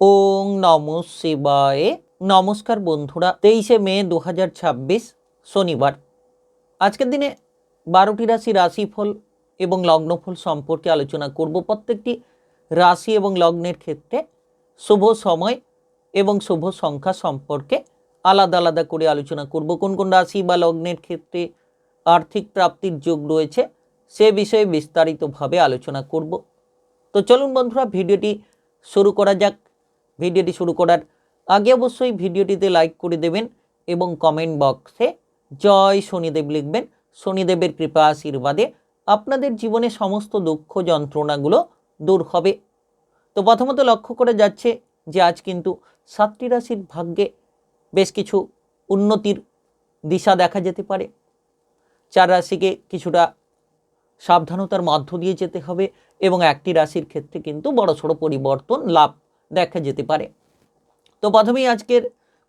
ওং নমঃ শিবায়। নমস্কার বন্ধুরা, 23শে মে 2026 শনিবার। আজকের দিনে 12টি রাশি রাশিফল এবং লগ্নফল সম্পর্কে আলোচনা করব। প্রত্যেকটি রাশি এবং লগ্নের ক্ষেত্রে শুভ সময় এবং শুভ সংখ্যা সম্পর্কে আলাদা আলাদা করে আলোচনা করব। কোন কোন রাশি বা লগ্নের ক্ষেত্রে আর্থিক প্রাপ্তির যোগ রয়েছে সে বিষয়ে বিস্তারিতভাবে আলোচনা করব। তো চলুন বন্ধুরা, ভিডিওটি শুরু করা যাক। ভিডিওটি শুরু করার আগে অবশ্যই ভিডিওটিতে লাইক করে দেবেন এবং কমেন্ট বক্সে জয় শনিদেব লিখবেন। শনিদেবের কৃপা আশীর্বাদে আপনাদের জীবনে সমস্ত দুঃখ যন্ত্রণাগুলো দূর হবে। তো প্রথমত লক্ষ্য করে যাচ্ছে যে আজ কিন্তু 7টি রাশির ভাগ্যে বেশ কিছু উন্নতির দিশা দেখা যেতে পারে। 4 রাশিকে কিছুটা সাবধানতার মধ্য দিয়ে যেতে হবে এবং একটি রাশির ক্ষেত্রে কিন্তু বড়সড় পরিবর্তন লাভ দেখা যেতে পারে। তো প্রথমেই আজকের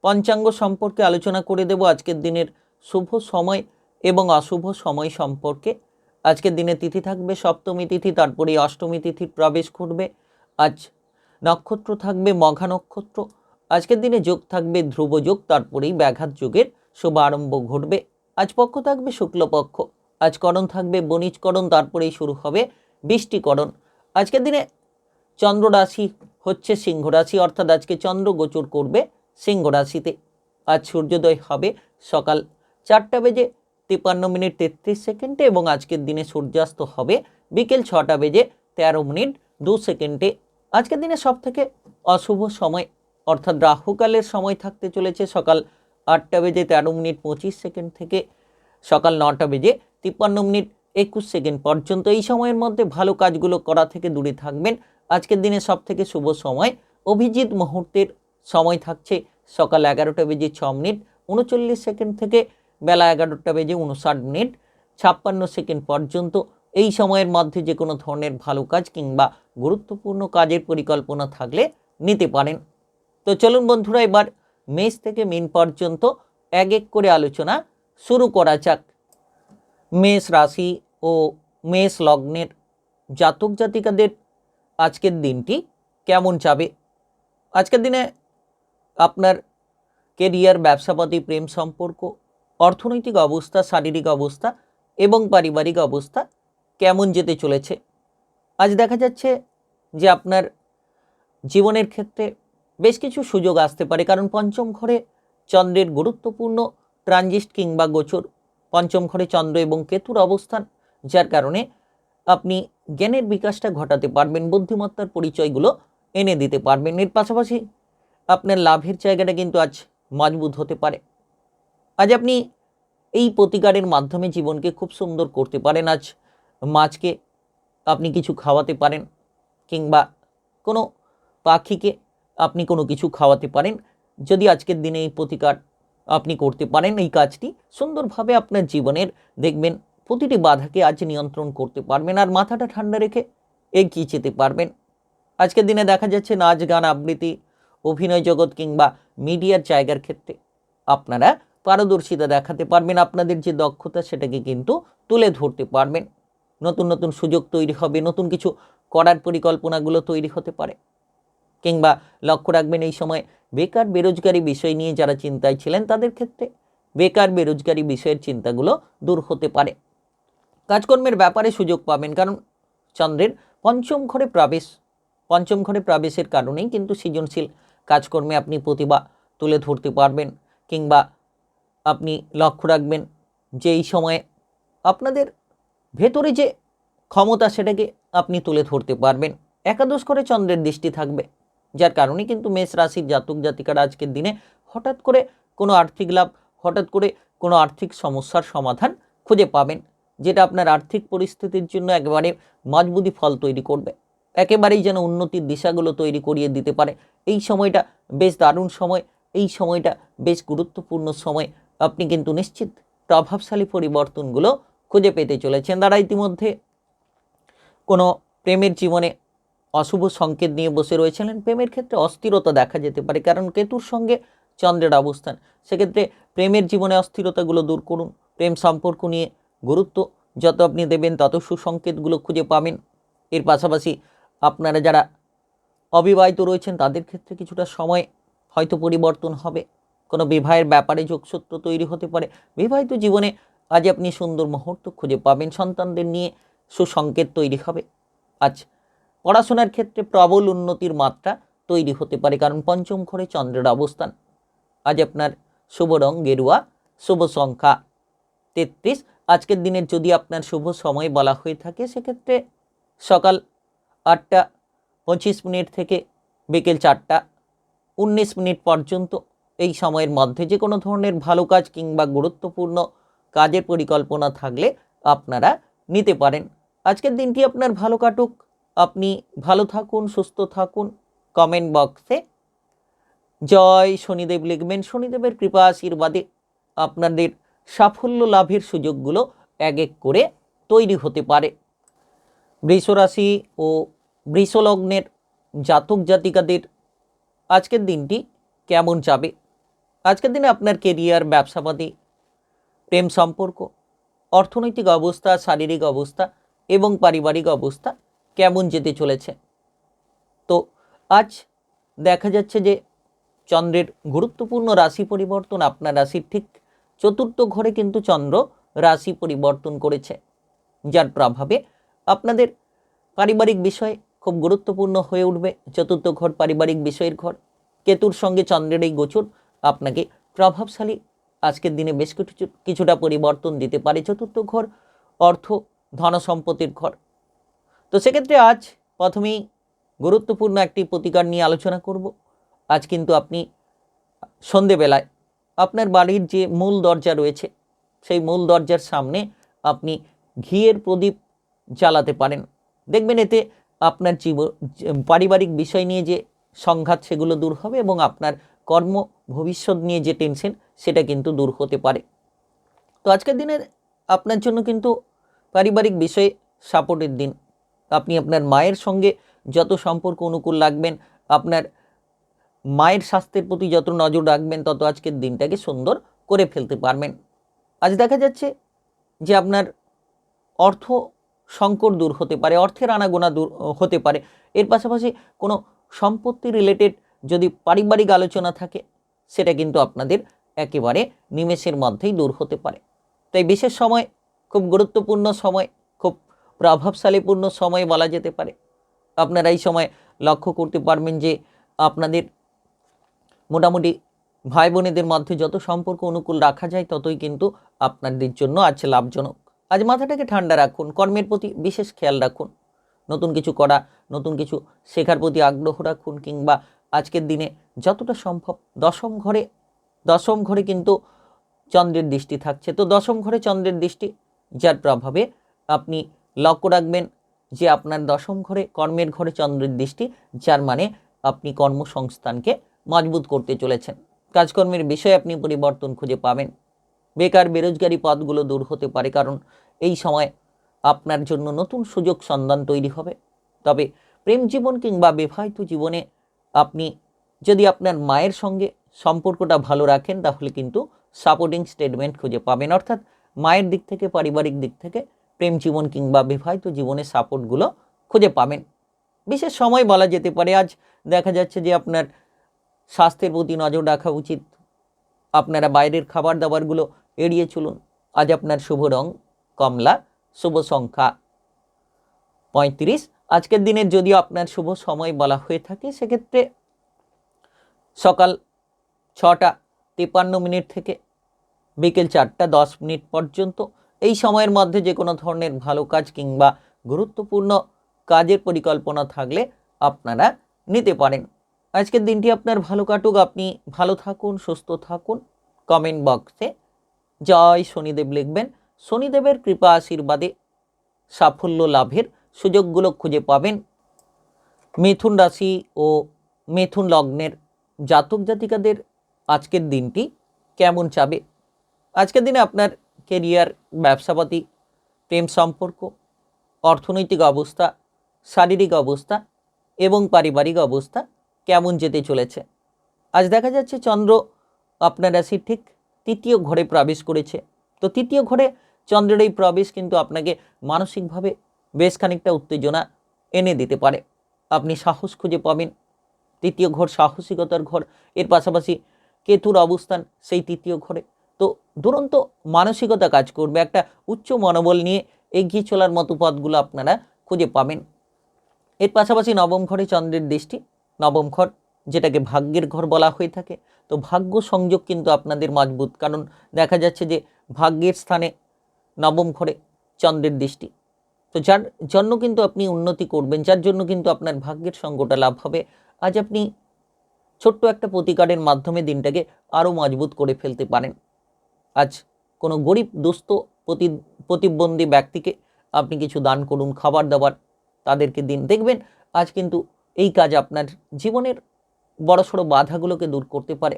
পঞ্চাঙ্গ সম্পর্কে আলোচনা করে দেব। আজকের দিনের শুভ সময় এবং অশুভ সময় সম্পর্কে। আজকের দিনে তিথি থাকবে সপ্তমী তিথি, তারপরে অষ্টমী তিথির প্রবেশ ঘটবে। আজ নক্ষত্র থাকবে মঘা নক্ষত্র। আজকের দিনে যোগ থাকবে ধ্রুব যোগ, তারপরেই ব্যাঘাত যোগের শুভারম্ভ ঘটবে। আজ পক্ষ থাকবে শুক্লপক্ষ। আজ করণ থাকবে বণিজকরণ, তারপরেই শুরু হবে বৃষ্টিকরণ। আজকের দিনে চন্দ্র রাশি হচ্ছে সিংহ রাশি, অর্থাৎ আজকে চন্দ্র গোচর করবে সিংহ রাশিতে। আজ সূর্যোদয় হবে সকাল 4:53:33 এবং আজকের দিনে সূর্যাস্ত হবে বিকেল 6:13:02। আজকের দিনে সবথেকে অশুভ সময় অর্থাৎ রাহুকালের সময় থাকতে চলেছে সকাল 8:13:25 থেকে সকাল 9:53:21 পর্যন্ত। এই সময়ের মধ্যে ভালো কাজগুলো করা থেকে দূরে থাকবেন। আজকের দিনে সবথেকে শুভ সময় অভিজিৎ মুহূর্তের সময় থাকছে সকাল 11:06:39 থেকে বেলা 11:59:56 পর্যন্ত। এই সময়ের মধ্যে যে কোনো ধরনের ভালো কাজ কিংবা গুরুত্বপূর্ণ কাজের পরিকল্পনা থাকলে নিতে পারেন। তো চলুন বন্ধুরা, এবার মেষ থেকে মীন পর্যন্ত এক এক করে আলোচনা শুরু করা যাক। মেষ রাশি ও মেষ লগ্নের জাতক জাতিকাদের আজকের দিনটি কেমন যাবে? আজকের দিনে আপনার কেরিয়ার, ব্যবসাপাতি, প্রেম সম্পর্ক, অর্থনৈতিক অবস্থা, শারীরিক অবস্থা এবং পারিবারিক অবস্থা কেমন যেতে চলেছে? আজ দেখা যাচ্ছে যে আপনার জীবনের ক্ষেত্রে বেশ কিছু সুযোগ আসতে পারে, কারণ পঞ্চম ঘরে চন্দ্রের গুরুত্বপূর্ণ ট্রানজিট কিংবা গোচর। পঞ্চম ঘরে চন্দ্র এবং কেতুর অবস্থান, যার কারণে আপনি জ্ঞানের বিকাশটা ঘটাতে পারবেন, বুদ্ধিমত্তার পরিচয়গুলো এনে দিতে পারবেন। এর পাশাপাশি আপনার লাভের জায়গাটা কিন্তু আজ মজবুত হতে পারে। আজ আপনি এই প্রতিকারের মাধ্যমে জীবনকে খুব সুন্দর করতে পারেন। আজ মাছকে আপনি কিছু খাওয়াতে পারেন কিংবা কোনো পাখিকে আপনি কোনো কিছু খাওয়াতে পারেন। যদি আজকের দিনে এই প্রতিকার আপনি করতে পারেন, এই কাজটি সুন্দরভাবে আপনার জীবনের দেখবেন প্রতিটি বাধাকে আজ নিয়ন্ত্রণ করতে পারবেন আর মাথাটা ঠান্ডা রেখে এগিয়ে যেতে পারবেন। আজকের দিনে দেখা যাচ্ছে নাচ, গান, আবৃত্তি, অভিনয় জগৎ কিংবা মিডিয়ার জায়গার ক্ষেত্রে আপনারা পারদর্শিতা দেখাতে পারবেন। আপনাদের যে দক্ষতা সেটাকে কিন্তু তুলে ধরতে পারবেন। নতুন নতুন সুযোগ তৈরি হবে, নতুন কিছু করার পরিকল্পনাগুলো তৈরি হতে পারে। কিংবা লক্ষ্য রাখবেন এই সময় বেকার বেরোজগারি বিষয় নিয়ে যারা চিন্তায় ছিলেন তাদের ক্ষেত্রে বেকার বেরোজগারি বিষয়ের চিন্তাগুলো দূর হতে পারে। কাজকর্মের ব্যাপারে সুযোগ পাবেন, কারণ চন্দ্রের পঞ্চম ঘরে প্রবেশের কারণেই কিন্তু সৃজনশীল কাজকর্মে আপনি প্রতিভা তুলে ধরতে পারবেন। কিংবা আপনি লক্ষ্য রাখবেন যে এই সময়ে আপনাদের ভেতরে যে ক্ষমতা সেটাকে আপনি তুলে ধরতে পারবেন। একাদশ ঘরে চন্দ্রের দৃষ্টি থাকবে, যার কারণে কিন্তু মেষ রাশির জাতক জাতিকারা আজকের দিনে হঠাৎ করে কোনো আর্থিক লাভ, হঠাৎ করে কোনো আর্থিক সমস্যার সমাধান খুঁজে পাবেন, যেটা আপনার আর্থিক পরিস্থিতির জন্য একেবারে মজবুতি ফল তৈরি করবে, একেবারেই যেন উন্নতির দিশাগুলো তৈরি করিয়ে দিতে পারে। এই সময়টা বেশ দারুণ সময়, এই সময়টা বেশ গুরুত্বপূর্ণ সময়। আপনি কিন্তু নিশ্চিত প্রভাবশালী পরিবর্তনগুলো খুঁজে পেতে চলেছেন। তারা ইতিমধ্যে কোনো প্রেমের জীবনে অশুভ সংকেত নিয়ে বসে রয়েছিলেন, প্রেমের ক্ষেত্রে অস্থিরতা দেখা যেতে পারে, কারণ কেতুর সঙ্গে চন্দ্রের অবস্থান। সেক্ষেত্রে প্রেমের জীবনে অস্থিরতাগুলো দূর করুন। প্রেম সম্পর্ক নিয়ে গুরুত্ব যত আপনি দেবেন তত সুসংকেতগুলো খুঁজে পাবেন। এর পাশাপাশি আপনারা যারা অবিবাহিত রয়েছেন তাদের ক্ষেত্রে কিছুটা সময় হয়তো পরিবর্তন হবে, কোনো বিবাহের ব্যাপারে যোগসূত্র তৈরি হতে পারে। বিবাহিত জীবনে আজ আপনি সুন্দর মুহূর্ত খুঁজে পাবেন, সন্তানদের নিয়ে সুসংকেত তৈরি হবে। আজ পড়াশোনার ক্ষেত্রে প্রবল উন্নতির মাত্রা তৈরি হতে পারে, কারণ পঞ্চম ঘরে চন্দ্রের অবস্থান। আজ আপনার শুভ রং গেরুয়া, শুভ সংখ্যা 33। আজকের দিনের যদি আপনার শুভ সময় বলা হয়ে থাকে সেক্ষেত্রে সকাল 8টা 25 থেকে বিকেল 4টা 19 পর্যন্ত। এই সময়ের মধ্যে যে কোনো ধরনের ভালো কাজ কিংবা গুরুত্বপূর্ণ কাজের পরিকল্পনা থাকলে আপনারা নিতে পারেন। আজকের দিনটি আপনার ভালো কাটুক, আপনি ভালো থাকুন, সুস্থ থাকুন। কমেন্ট বক্সে জয় শনিদেব লিখবেন। শনিদেবের কৃপা আশীর্বাদে আপনাদের সাফল্য লাভের সুযোগগুলো এক এক করে তৈরি হতে পারে। বৃষ রাশি ও বৃষ লগ্নের জাতক জাতিকাদের আজকের দিনটি কেমন যাবে? আজকের দিনে আপনার কেরিয়ার, ব্যবসাবাদী, প্রেম সম্পর্ক, অর্থনৈতিক অবস্থা, শারীরিক অবস্থা এবং পারিবারিক অবস্থা কেমন যেতে চলেছে? তো আজ দেখা যাচ্ছে যে চন্দ্রের গুরুত্বপূর্ণ রাশি পরিবর্তন, আপনার রাশির ঠিক চতুর্থ ঘরে কিন্তু চন্দ্র রাশি পরিবর্তন করেছে, যার প্রভাবে আপনাদের পারিবারিক বিষয় খুব গুরুত্বপূর্ণ হয়ে উঠবে। চতুর্থ ঘর পারিবারিক বিষয়ের ঘর, কেতুর সঙ্গে চন্দ্রের এই গোচর আপনাকে প্রভাবশালী আজকের দিনে বেশ কিছুটা পরিবর্তন দিতে পারে। চতুর্থ ঘর অর্থ ধন সম্পত্তির ঘর। তো সেক্ষেত্রে আজ প্রথমেই গুরুত্বপূর্ণ একটি প্রতিকার নিয়ে আলোচনা করব। আজ কিন্তু আপনি সন্ধেবেলায় আপনার বাড়ির যে মূল দরজা রয়েছে সেই মূল দরজার সামনে আপনি ঘিয়ের প্রদীপ জ্বালাতে পারেন। দেখবেন এতে আপনার পারিবারিক বিষয় নিয়ে যে সংঘাত সেগুলো দূর হবে এবং আপনার কর্ম ভবিষ্যৎ নিয়ে যে টেনশন সেটা কিন্তু দূর হতে পারে। তো আজকের দিনের আপনার জন্য কিন্তু পারিবারিক বিষয়ে সাপোর্টের দিন। আপনি আপনার মায়ের সঙ্গে যত সম্পর্ক অনুকূল রাখবেন, আপনার মায়ের স্বাস্থ্যের প্রতি যত নজর রাখবেন, তত আজকের দিনটাকে সুন্দর করে ফেলতে পারবেন। আজ দেখা যাচ্ছে যে আপনার অর্থ সংকট দূর হতে পারে, অর্থের আনাগোনা দূর হতে পারে। এর পাশাপাশি কোনো সম্পত্তি রিলেটেড যদি পারিবারিক আলোচনা থাকে সেটা কিন্তু আপনাদের একেবারে নিমেষের মধ্যেই দূর হতে পারে। তাই বিশেষ সময়, খুব গুরুত্বপূর্ণ সময়, খুব প্রভাবশালীপূর্ণ সময় বলা যেতে পারে। আপনারা এই সময় লক্ষ্য করতে পারবেন যে আপনাদের মোটামুটি ভাই বোনেদের মধ্যে যত সম্পর্ক অনুকূল রাখা যায় ততই কিন্তু আপনাদের জন্য আজ লাভজনক। আজ মাথাটাকে ঠান্ডা রাখুন, কর্মের প্রতি বিশেষ খেয়াল রাখুন, নতুন কিছু করা, নতুন কিছু শেখার প্রতি আগ্রহ রাখুন, কিংবা আজকের দিনে যতটা সম্ভব দশম ঘরে কিন্তু চন্দ্রের দৃষ্টি থাকছে। তো দশম ঘরে চন্দ্রের দৃষ্টি, যার প্রভাবে আপনি লক্ষ্য রাখবেন যে আপনার দশম ঘরে কর্মের ঘরে চন্দ্রের দৃষ্টি, যার মানে আপনি কর্মসংস্থানকে মজবুত করতে চলেছেন। কাজকর্মের বিষয়ে আপনি পরিবর্তন খুঁজে পাবেন। বেকার বেরোজগারি পথগুলো দূর হতে পারে, কারণ এই সময় আপনার জন্য নতুন সুযোগ সন্ধান তৈরি হবে। তবে প্রেম জীবন কিংবা বিবাহিত জীবনে আপনি যদি আপনার মায়ের সঙ্গে সম্পর্কটা ভালো রাখেন তাহলে কিন্তু সাপোর্টিং স্টেটমেন্ট খুঁজে পাবেন, অর্থাৎ মায়ের দিক থেকে, পারিবারিক দিক থেকে প্রেম জীবন কিংবা বিবাহিত জীবনে সাপোর্টগুলো খুঁজে পাবেন। বিশেষ সময় বলা যেতে পারে। আজ দেখা যাচ্ছে যে আপনার স্বাস্থ্যের প্রতি নজর রাখা উচিত, আপনারা বাইরের খাবার দাবারগুলো এড়িয়ে চলুন। আজ আপনার শুভ রং কমলা, শুভ সংখ্যা 35। আজকের দিনের যদিও আপনার শুভ সময় বলা হয়ে থাকে সেক্ষেত্রে সকাল 6টা 53 থেকে বিকেল 4টা 10 পর্যন্ত। এই সময়ের মধ্যে যে কোনো ধরনের ভালো কাজ কিংবা গুরুত্বপূর্ণ কাজের পরিকল্পনা থাকলে আপনারা নিতে পারেন। আজকের দিনটি আপনার ভালো কাটুক, আপনি ভালো থাকুন, সুস্থ থাকুন। কমেন্ট বক্সে জয় শনিদেব লিখবেন। শনিদেবের কৃপা আশীর্বাদে সাফল্য লাভের সুযোগগুলো খুঁজে পাবেন। মিথুন রাশি ও মিথুন লগ্নের জাতক জাতিকাদের আজকের দিনটি কেমন যাবে? আজকের দিনে আপনার কেরিয়ার, ব্যবসাপাতি, প্রেম সম্পর্ক, অর্থনৈতিক অবস্থা, শারীরিক অবস্থা এবং পারিবারিক অবস্থা কেমন যেতে চলেছে? আজ দেখা যাচ্ছে চন্দ্র আপনার রাশির ঠিক তৃতীয় ঘরে প্রবেশ করেছে। তো তৃতীয় ঘরে চন্দ্রের এই প্রবেশ কিন্তু আপনাকে মানসিকভাবে বেশ খানিকটা উত্তেজনা এনে দিতে পারে। আপনি সাহস খুঁজে পাবেন। তৃতীয় ঘর সাহসিকতার ঘর, এর পাশাপাশি কেতুর অবস্থান সেই তৃতীয় ঘরে। তো দুরন্ত মানসিকতা কাজ করবে, একটা উচ্চ মনোবল নিয়ে এগিয়ে চলার মতো পথগুলো আপনারা খুঁজে পাবেন। এর পাশাপাশি নবম ঘরে চন্দ্রের দৃষ্টি, নবম ঘর যেটাকে ভাগ্যের ঘর বলা হয়ে থাকে। তো ভাগ্য সংযোগ কিন্তু আপনাদের মজবুত, কারণ দেখা যাচ্ছে যে ভাগ্যের স্থানে নবম ঘরে চন্দ্রের দৃষ্টি। তো যার জন্য কিন্তু আপনি উন্নতি করবেন, যার জন্য কিন্তু আপনার ভাগ্যের সঙ্গটা লাভ হবে। আজ আপনি ছোট্ট একটা প্রতিকারের মাধ্যমে দিনটাকে আরও মজবুত করে ফেলতে পারেন। আজ কোনো গরিব দুস্থ প্রতিবন্ধী ব্যক্তিকে আপনি কিছু দান করুন, খাবার দাবার তাদেরকে দিন, দেখবেন আজ কিন্তু এই কাজ আপনার জীবনের বড়সড় বাধাগুলোকে দূর করতে পারে।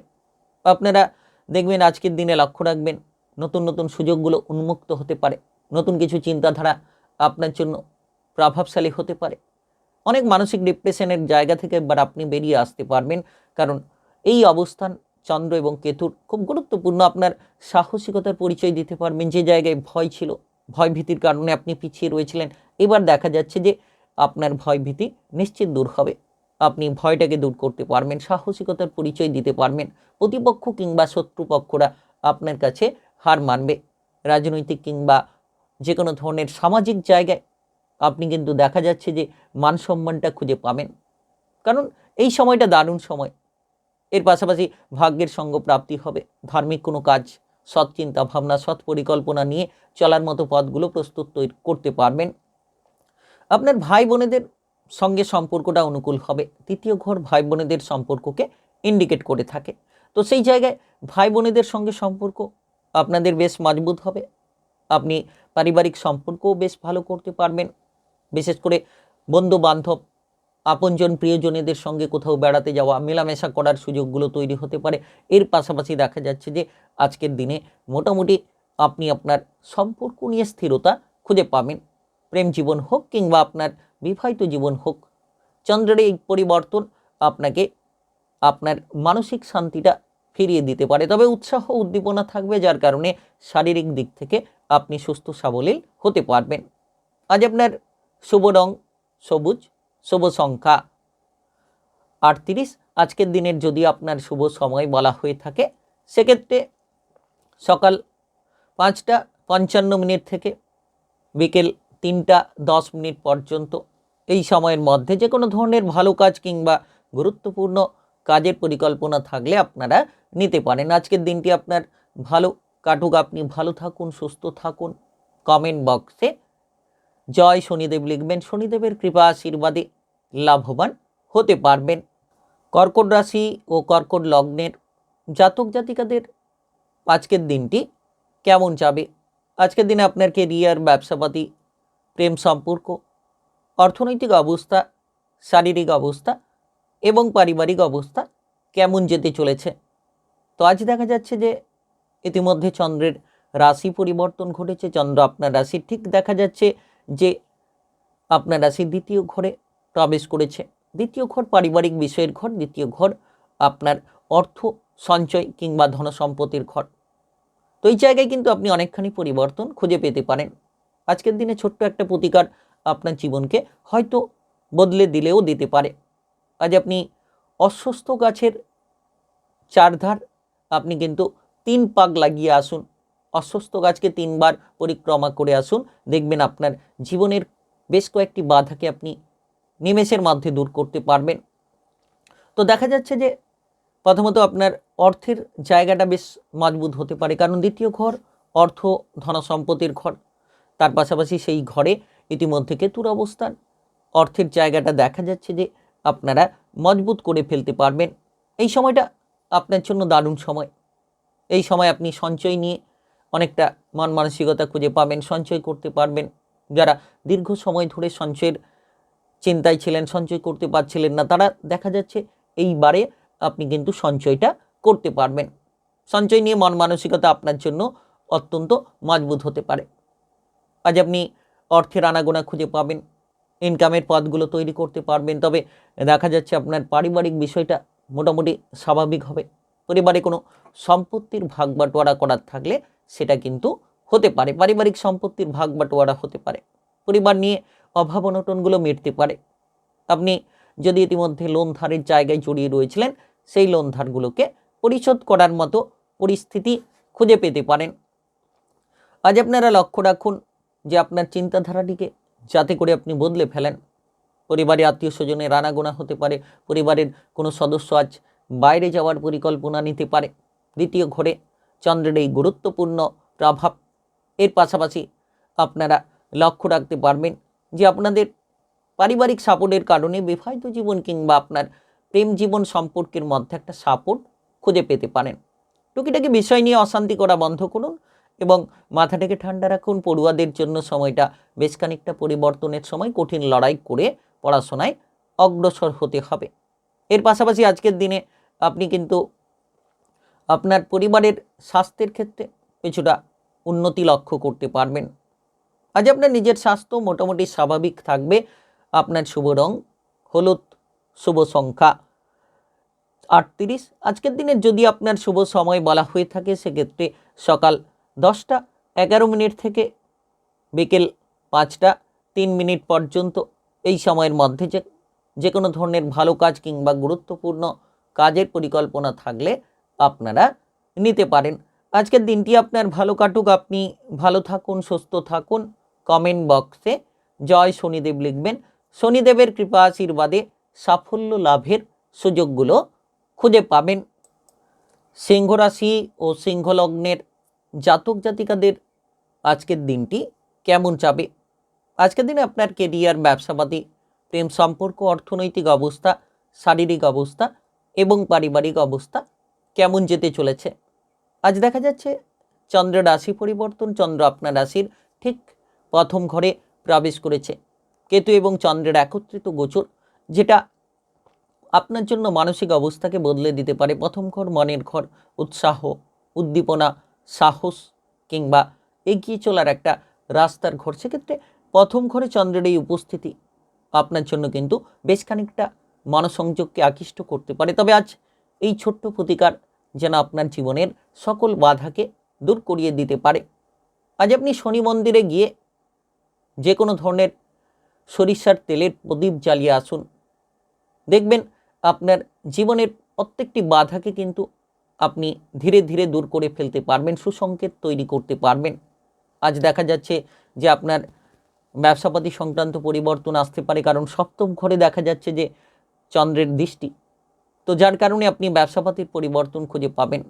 আপনারা দেখবেন আজকের দিনে লক্ষ্য রাখবেন নতুন নতুন সুযোগগুলো উন্মুক্ত হতে পারে, নতুন কিছু চিন্তাধারা আপনার জন্য প্রভাবশালী হতে পারে। অনেক মানসিক ডিপ্রেশনের জায়গা থেকে এবার আপনি বেরিয়ে আসতে পারবেন, কারণ এই অবস্থান চন্দ্র এবং কেতুর খুব গুরুত্বপূর্ণ। আপনার সাহসিকতার পরিচয় দিতে পারবেন। যে জায়গায় ভয় ছিল, ভয় ভীতির কারণে আপনি পিছিয়ে রয়েছিলেন, এবার দেখা যাচ্ছে যে আপনার ভয় ভীতি নিশ্চিত দূর হবে। আপনি ভয়টাকে দূর করতে পারবেন, সাহসিকতার পরিচয় দিতে পারবেন। প্রতিপক্ষ কিংবা শত্রুপক্ষরা আপনার কাছে হার মানবে। রাজনৈতিক কিংবা যে কোনো ধরনের সামাজিক জায়গায় আপনি কিন্তু দেখা যাচ্ছে যে মান সম্মানটা খুঁজে পাবেন, কারণ এই সময়টা দারুণ সময়। এর পাশাপাশি ভাগ্যের সঙ্গ প্রাপ্তি হবে। ধার্মিক কোনো কাজ, সৎ চিন্তা ভাবনা, সৎ পরিকল্পনা নিয়ে চলার মতো পথগুলো প্রস্তুত করতে পারবেন। আপনার ভাই বোনেদের সঙ্গে সম্পর্কটা অনুকূল হবে। তৃতীয় ঘর ভাই বোনেদের সম্পর্ককে ইন্ডিকেট করে থাকে। তো সেই জায়গায় ভাই বোনেদের সঙ্গে সম্পর্ক আপনাদের বেশ মজবুত হবে। আপনি পারিবারিক সম্পর্কও বেশ ভালো করতে পারবেন। বিশেষ করে বন্ধু বান্ধব, আপনজন প্রিয়জনেদের সঙ্গে কোথাও বেড়াতে যাওয়া, মেলামেশা করার সুযোগগুলো তৈরি হতে পারে। এর পাশাপাশি দেখা যাচ্ছে যে আজকের দিনে মোটামুটি আপনি আপনার সম্পর্ক নিয়ে স্থিরতা খুঁজে পাবেন। প্রেম জীবন হোক কিংবা আপনার বিবাহিত জীবন হোক, চন্দ্রের এই পরিবর্তন আপনাকে আপনার মানসিক শান্তিটা ফিরিয়ে দিতে পারে। তবে উৎসাহ উদ্দীপনা থাকবে, যার কারণে শারীরিক দিক থেকে আপনি সুস্থ সাবলীল হতে পারবেন। আজ আপনার শুভ রং সবুজ, শুভ সংখ্যা 38। আজকের দিনের যদি আপনার শুভ সময় বলা হয়ে থাকে, সেক্ষেত্রে সকাল 5টা 55 থেকে বিকেল 3টা 10 পর্যন্ত এই সময়ের মধ্যে যে কোনো ধরনের ভালো কাজ কিংবা গুরুত্বপূর্ণ কাজের পরিকল্পনা থাকলে আপনারা নিতে পারেন। আজকের দিনটি আপনার ভালো কাটুক, আপনি ভালো থাকুন, সুস্থ থাকুন। কমেন্ট বক্সে জয় শনিদেব লিখবেন। শনিদেবের কৃপা আশীর্বাদে লাভবান হতে পারবেন। কর্কট রাশি ও কর্কট লগ্নের জাতক জাতিকাদের আজকের দিনটি কেমন যাবে? আজকের দিনে আপনার কেরিয়ার, ব্যবসাপাতি, প্রেম সম্পর্ক, অর্থনৈতিক অবস্থা, শারীরিক অবস্থা এবং পারিবারিক অবস্থা কেমন যেতে চলেছে? তো আজ দেখা যাচ্ছে যে ইতিমধ্যে চন্দ্রের রাশি পরিবর্তন ঘটেছে। চন্দ্র আপনার রাশি ঠিক দেখা যাচ্ছে যে আপনার রাশি দ্বিতীয় ঘরে প্রবেশ করেছে। দ্বিতীয় ঘর পারিবারিক বিষয়ের ঘর, দ্বিতীয় ঘর আপনার অর্থ সঞ্চয় কিংবা ধন সম্পত্তির ঘর। তো এই জায়গায় কিন্তু আপনি অনেকখানি পরিবর্তন খুঁজে পেতে পারেন। আজকের দিনে ছোট্ট একটা প্রতিকার আপনার জীবনকে হয়তো বদলে দিলেও দিতে পারে। আজ আপনি অশ্বত্থ গাছের চারধার আপনি কিন্তু 3 পাক লাগিয়ে আসুন। অশ্বত্থ গাছকে 3বার পরিক্রমা করে আসুন, দেখবেন আপনার জীবনের বেশ কয়েকটি বাধাকে আপনি নিমেষের মধ্যে দূর করতে পারবেন। তো দেখা যাচ্ছে যে প্রথমত আপনার অর্থের জায়গাটা বেশ মজবুত হতে পারে, কারণ দ্বিতীয় ঘর অর্থ ধন সম্পত্তির ঘর। তার পাশাপাশি সেই ঘরে ইতিমধ্যে কেতুর অবস্থান। অর্থের জায়গাটা দেখা যাচ্ছে যে আপনারা মজবুত করে ফেলতে পারবেন। এই সময়টা আপনার জন্য দারুণ সময়। এই সময় আপনি সঞ্চয় নিয়ে অনেকটা মন মানসিকতা খুঁজে পাবেন, সঞ্চয় করতে পারবেন। যারা দীর্ঘ সময় ধরে সঞ্চয়ের চিন্তায় ছিলেন, সঞ্চয় করতে পারছিলেন না, তারা দেখা যাচ্ছে এইবারে আপনি কিন্তু সঞ্চয়টা করতে পারবেন। সঞ্চয় নিয়ে মন মানসিকতা আপনার জন্য অত্যন্ত মজবুত হতে পারে। আজ আপনি অর্থের আনাগোনা খুঁজে পাবেন, ইনকামের পথগুলো তৈরি করতে পারবেন। তবে দেখা যাচ্ছে আপনার পারিবারিক বিষয়টা মোটামুটি স্বাভাবিক হবে। পরিবারে কোনো সম্পত্তির ভাগ বাটোয়ারা করার থাকলে সেটা কিন্তু হতে পারে। পারিবারিক সম্পত্তির ভাগ বাটোয়ারা হতে পারে। পরিবার নিয়ে অভাব অনটনগুলো মিটতে পারে। আপনি যদি ইতিমধ্যে লোন ধারের জায়গায় জড়িয়ে রয়েছিলেন, সেই লোন ধারগুলোকে পরিশোধ করার মতো পরিস্থিতি খুঁজে পেতে পারেন। আজ আপনারা লক্ষ্য রাখুন যে আপনার চিন্তাধারাটিকে যাতে করে আপনি বদলে ফেলেন। পরিবারে আত্মীয় স্বজনের আনাগোনা হতে পারে, পরিবারের কোনো সদস্য আজ বাইরে যাওয়ার পরিকল্পনা নিতে পারে। দ্বিতীয় ঘরে চন্দ্রের এই গুরুত্বপূর্ণ প্রভাব। এর পাশাপাশি আপনারা লক্ষ্য রাখতে পারবেন যে আপনাদের পারিবারিক সাপোর্টের কারণে বিবাহিত জীবন কিংবা আপনার প্রেম জীবন সম্পর্কের মধ্যে একটা সাপোর্ট খুঁজে পেতে পারেন। টুকিটাকি বিষয় নিয়ে অশান্তি করা বন্ধ করুন এবং মাথাটাকে ঠান্ডা রাখুন। পড়ুয়াদের জন্য সময়টা বেশ খানিকটা পরিবর্তনের সময়, কঠিন লড়াই করে পড়াশোনায় অগ্রসর হতে হবে। এর পাশাপাশি আজকের দিনে আপনি কিন্তু আপনার পরিবারের স্বাস্থ্যের ক্ষেত্রে কিছুটা উন্নতি লক্ষ্য করতে পারবেন। আজ আপনার নিজের স্বাস্থ্য মোটামুটি স্বাভাবিক থাকবে। আপনার শুভ রং হলুদ, শুভ সংখ্যা 38। আজকের দিনের যদি আপনার শুভ সময় বলা হয়ে থাকে সেক্ষেত্রে সকাল 10টা 11 মিনিট থেকে বিকেল 5টা 3 মিনিট পর্যন্ত। এই সময়ের মধ্যে যে কোনো ধরনের ভালো কাজ কিংবা গুরুত্বপূর্ণ কাজের পরিকল্পনা থাকলে আপনারা নিতে পারেন। আজকের দিনটি আপনার ভালো কাটুক, আপনি ভালো থাকুন, সুস্থ থাকুন। কমেন্ট বক্সে জয় শনিদেব লিখবেন। শনিদেবের কৃপা আশীর্বাদে সাফল্য লাভের সুযোগগুলো খুঁজে পাবেন। সিংহ রাশি ও সিংহ লগ্নের জাতক জাতিকাদের আজকের দিনটি কেমন যাবে? আজকের দিনে আপনার কেরিয়ার, ব্যবসাবাদী, প্রেম সম্পর্ক, অর্থনৈতিক অবস্থা, শারীরিক অবস্থা এবং পারিবারিক অবস্থা কেমন যেতে চলেছে? আজ দেখা যাচ্ছে চন্দ্রের রাশি পরিবর্তন। চন্দ্র আপনার রাশির ঠিক প্রথম ঘরে প্রবেশ করেছে। কেতু এবং চন্দ্রের একত্রিত গোচর, যেটা আপনার জন্য মানসিক অবস্থাকে বদলে দিতে পারে। প্রথম ঘর মনের ঘর, উৎসাহ, উদ্দীপনা, সাহস কিংবা এগিয়ে চলার একটা রাস্তার ঘর। সেক্ষেত্রে প্রথম ঘরে চন্দ্রের এই উপস্থিতি আপনার জন্য কিন্তু বেশ খানিকটা মনোসংযোগকে আকৃষ্ট করতে পারে। তবে আজ এই ছোট্ট প্রতিকার যেন আপনার জীবনের সকল বাধাকে দূর করিয়ে দিতে পারে। আজ আপনি শনি মন্দিরে গিয়ে যে কোনো ধরনের সরিষার তেলের প্রদীপ জ্বালিয়ে আসুন। দেখবেন আপনার জীবনের প্রত্যেকটি বাধাকে কিন্তু আপনি ধীরে ধীরে দূর করে ফেলতে পারবেন, সুসংকেত তৈরি করতে পারবেন। আজ দেখা যাচ্ছে যে আপনার ব্যবসাপাতি সংক্রান্ত পরিবর্তন আসতে পারে, কারণ সপ্তম ঘরে দেখা যাচ্ছে যে চন্দ্রের দৃষ্টি, তো যার কারণে আপনি ব্যবসাপাতির পরিবর্তন খুঁজে পাবেন।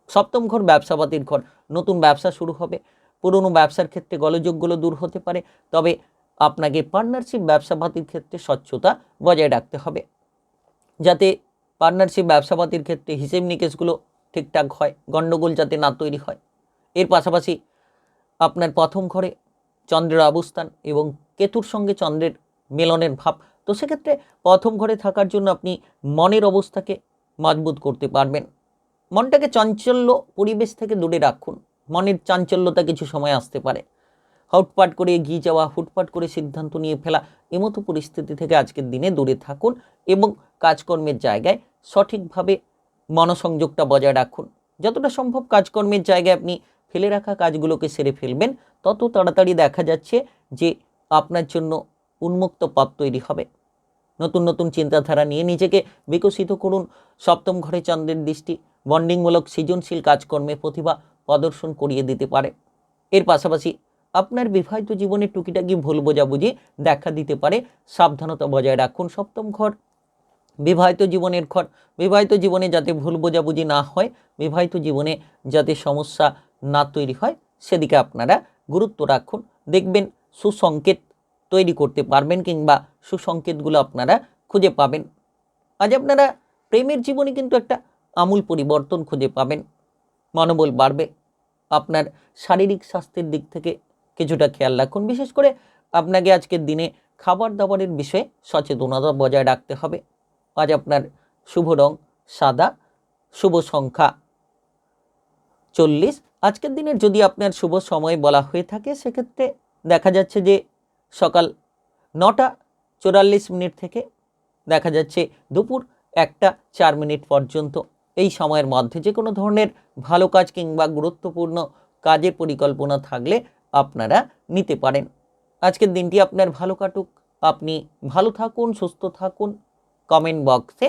সপ্তম ঘর ব্যবসাপাতির ঘর, নতুন ব্যবসা শুরু হবে। পুরনো ব্যবসার ক্ষেত্রে গোলযোগগুলো দূর হতে পারে। তবে আপনাকে পার্টনারশিপ ব্যবসাপাতির ক্ষেত্রে স্বচ্ছতা বজায় রাখতে হবে, যাতে পার্টনারশিপ ব্যবসাপাতির ক্ষেত্রে হিসেব নিকেশগুলো ঠিকঠাক হয়, গণ্ডগোল যাতে না তৈরি হয়। এর পাশাপাশি আপনার প্রথম ঘরে চন্দ্রের অবস্থান এবং কেতুর সঙ্গে চন্দ্রের মেলনের ভাব, তো সেক্ষেত্রে প্রথম ঘরে থাকার জন্য আপনি মনের অবস্থাকে মজবুত করতে পারবেন। মনটাকে চাঞ্চল্য পরিবেশ থেকে দূরে রাখুন। মনের চাঞ্চল্যতা কিছু সময় আসতে পারে। হুটপাট করে এগিয়ে যাওয়া, হুটপাট করে সিদ্ধান্ত নিয়ে ফেলা, এমতো পরিস্থিতি থেকে আজকের দিনে দূরে থাকুন এবং কাজকর্মের জায়গায় সঠিকভাবে মনোসংযোগটা বজায় রাখুন। যতটা সম্ভব কাজকর্মের জায়গায় আপনি ফেলে রাখা কাজগুলোকে সেরে ফেলবেন, তত তাড়াতাড়ি দেখা যাচ্ছে যে আপনার জন্য উন্মুক্ত পথ তৈরি হবে। নতুন নতুন চিন্তাধারা নিয়ে নিজেকে বিকশিত করুন। সপ্তম ঘরে চন্দ্রের দৃষ্টি বন্ডিংমূলক সৃজনশীল কাজকর্মে প্রতিভা প্রদর্শন করিয়ে দিতে পারে। এর পাশাপাশি আপনার বিবাহিত জীবনে টুকিটাকি ভুল বোঝাবুঝি দেখা দিতে পারে, সাবধানতা বজায় রাখুন। সপ্তম ঘর বিবাহিত জীবনের ঘর, বিবাহিত জীবনে যাতে ভুল বোঝাবুঝি না হয়, বিবাহিত জীবনে যাতে সমস্যা না তৈরি হয়, সেদিকে আপনারা গুরুত্ব রাখুন। দেখবেন সুসংকেত তৈরি করতে পারবেন কিংবা সুসংকেতগুলো আপনারা খুঁজে পাবেন। আজ আপনারা প্রেমের জীবনে কিন্তু একটা আমূল পরিবর্তন খুঁজে পাবেন। মনোবল বাড়বে। আপনার শারীরিক স্বাস্থ্যের দিক থেকে কিছুটা খেয়াল রাখুন। বিশেষ করে আপনাকে আজকের দিনে খাবার দাবারের বিষয়ে সচেতনতা বজায় রাখতে হবে। আজ আপনার শুভ রং সাদা, শুভ সংখ্যা 40। আজকের দিনের যদি আপনার শুভ সময় বলা হয়ে থাকে সেক্ষেত্রে দেখা যাচ্ছে যে সকাল 9টা 44 মিনিট থেকে দেখা যাচ্ছে দুপুর 1টা 4 মিনিট পর্যন্ত। এই সময়ের মধ্যে যে কোনো ধরনের ভালো কাজ কিংবা গুরুত্বপূর্ণ কাজের পরিকল্পনা থাকলে আপনারা নিতে পারেন। আজকের দিনটি আপনার ভালো কাটুক, আপনি ভালো থাকুন, সুস্থ থাকুন। কমেন্ট বক্সে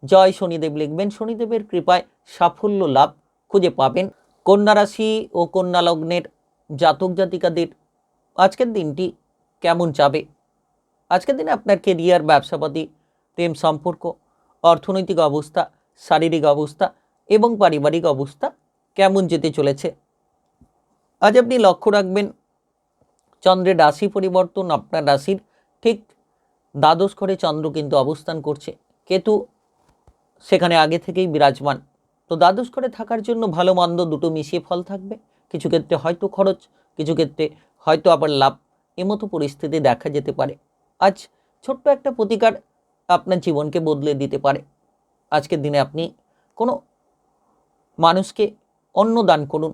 জয় শনিদেব লিখবেন। শনিদেবের কৃপায় সাফল্য লাভ খুঁজে পাবেন। কন্যা রাশি ও কন্যা লগ্নের জাতক জাতিকাদের আজকের দিনটি কেমন যাবে? আজকের দিনে আপনার কেরিয়ার, ব্যবসাপাতি, প্রেম সম্পর্ক, অর্থনৈতিক অবস্থা, শারীরিক অবস্থা এবং পারিবারিক অবস্থা কেমন যেতে চলেছে? আজ আপনি লক্ষ্য রাখবেন চন্দ্রের রাশি পরিবর্তন। আপনার রাশির ঠিক দ্বাদশ ঘরে চন্দ্র কিন্তু অবস্থান করছে, কেতু সেখানে আগে থেকেই বিরাজমান। তো দ্বাদশ ঘরে থাকার জন্য ভালো মন্দ দুটো মিশিয়ে ফল থাকবে। কিছু ক্ষেত্রে হয়তো খরচ, কিছু ক্ষেত্রে হয়তো আবার লাভ, এমতো পরিস্থিতি দেখা যেতে পারে। আজ ছোট্ট একটা প্রতিকার আপনার জীবনকে বদলে দিতে পারে। আজকের দিনে আপনি কোনো মানুষকে অন্ন দান করুন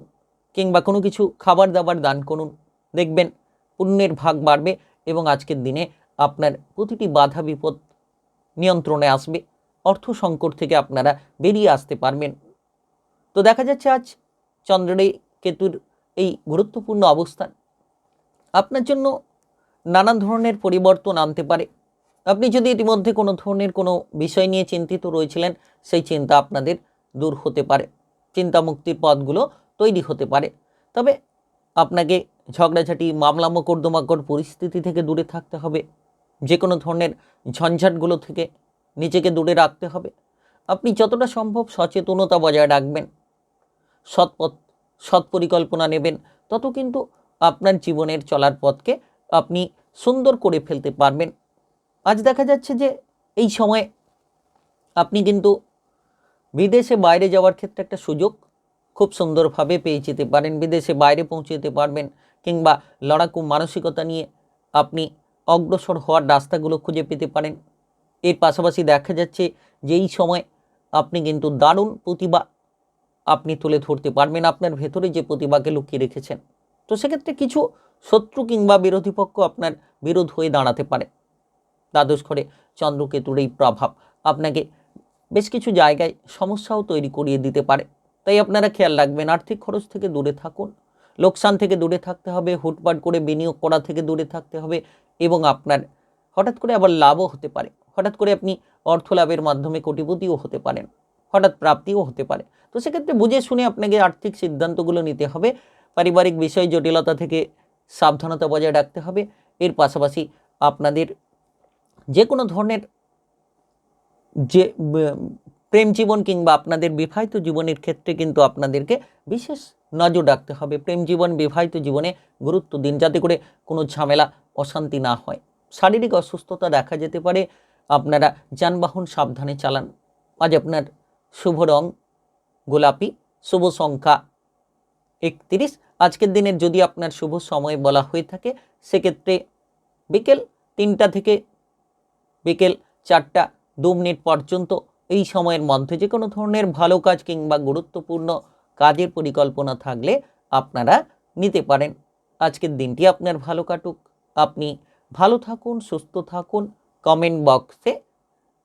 কিংবা কোনো কিছু খাবার দাবার দান করুন, দেখবেন পুণ্যের ভাগ বাড়বে এবং আজকের দিনে আপনার প্রতিটি বাধা বিপদ নিয়ন্ত্রণে আসবে। অর্থ সংকট থেকে আপনারা বেরিয়ে আসতে পারবেন। তো দেখা যাচ্ছে আজ চন্দ্রের কেতুর এই গুরুত্বপূর্ণ অবস্থান আপনার জন্য নানান ধরনের পরিবর্তন আনতে পারে। আপনি যদি ইতিমধ্যে কোনো ধরনের কোনো বিষয় নিয়ে চিন্তিত রয়েছিলেন, সেই চিন্তা আপনাদের দূর হতে পারে, চিন্তামুক্তির পথগুলো তৈরি হতে পারে। তবে আপনাকে ঝগড়াঝাটি, মামলা মোকদ্দমাকর পরিস্থিতি থেকে দূরে থাকতে হবে। যে কোনো ধরনের ঝঞ্ঝাটগুলো থেকে নিজেকে দূরে রাখতে হবে। আপনি যতটা সম্ভব সচেতনতা বজায় রাখবেন, সৎ পরিকল্পনা নেবেন, তত কিন্তু আপনার জীবনের চলার পথকে আপনি সুন্দর করে ফেলতে পারবেন। আজ দেখা যাচ্ছে যে এই সময়ে আপনি কিন্তু বিদেশে বাইরে যাওয়ার ক্ষেত্রে একটা সুযোগ খুব সুন্দরভাবে পেয়ে যেতে পারেন। বিদেশে বাইরে পৌঁছে যেতে পারবেন কিংবা লড়াকু মানসিকতা নিয়ে আপনি অগ্রসর হওয়ার রাস্তাগুলো খুঁজে পেতে পারেন। এর পাশাপাশি দেখা যাচ্ছে যে এই সময় আপনি কিন্তু দারুণ প্রতিভা আপনি তুলে ধরতে পারবেন, আপনার ভেতরে যে প্রতিভাকে লুকিয়ে রেখেছেন। তো সেক্ষেত্রে কিছু শত্রু কিংবা বিরোধী পক্ষ আপনার বিরোধ হয়ে দাঁড়াতে পারে। দ্বাদশ ঘরে চন্দ্রকেতুর এই প্রভাব আপনাকে বেশ কিছু জায়গায় সমস্যাও তৈরি করিয়ে দিতে পারে। তাই আপনারা খেয়াল রাখবেন, আর্থিক খরচ থেকে দূরে থাকুন, লোকসান থেকে দূরে থাকতে হবে, হুটপাট করে বিনিয়োগ করা থেকে দূরে থাকতে হবে এবং আপনার হঠাৎ করে আবার লাভও হতে পারে। হঠাৎ করে আপনি অর্থ লাভের মাধ্যমে কোটিপতিও হতে পারেন, হঠাৎ প্রাপ্তিও হতে পারে। তো সেক্ষেত্রে বুঝে শুনে আপনাকে আর্থিক সিদ্ধান্তগুলো নিতে হবে। পারিবারিক বিষয় জটিলতা থেকে সাবধানতা বজায় রাখতে হবে। এর পাশাপাশি আপনাদের যে কোনো ধরনের যে প্রেম জীবন কিংবা আপনাদের বিবাহিত জীবনের ক্ষেত্রে কিন্তু আপনাদেরকে বিশেষ নজর রাখতে হবে। প্রেম জীবন, বিবাহিত জীবনে গুরুত্ব দিন, যাতে করে কোনো ঝামেলা, অশান্তি না হয়। শারীরিক অসুস্থতা দেখা যেতে পারে, আপনারা যানবাহন সাবধানে চালান। আজ আপনার শুভ রং গোলাপি, শুভ সংখ্যা 31। আজকের দিনের যদি আপনার শুভ সময় বলা হয়ে থাকে, সেক্ষেত্রে বিকেল 3টা থেকে বিকেল 4টা 2 মিনিট পর্যন্ত এই সময়ের মধ্যে যে কোনো ধরনের ভালো কাজ কিংবা গুরুত্বপূর্ণ কাজের পরিকল্পনা থাকলে আপনারা নিতে পারেন। আজকের দিনটি আপনার ভালো কাটুক, আপনি ভালো থাকুন, সুস্থ থাকুন। কমেন্ট বক্সে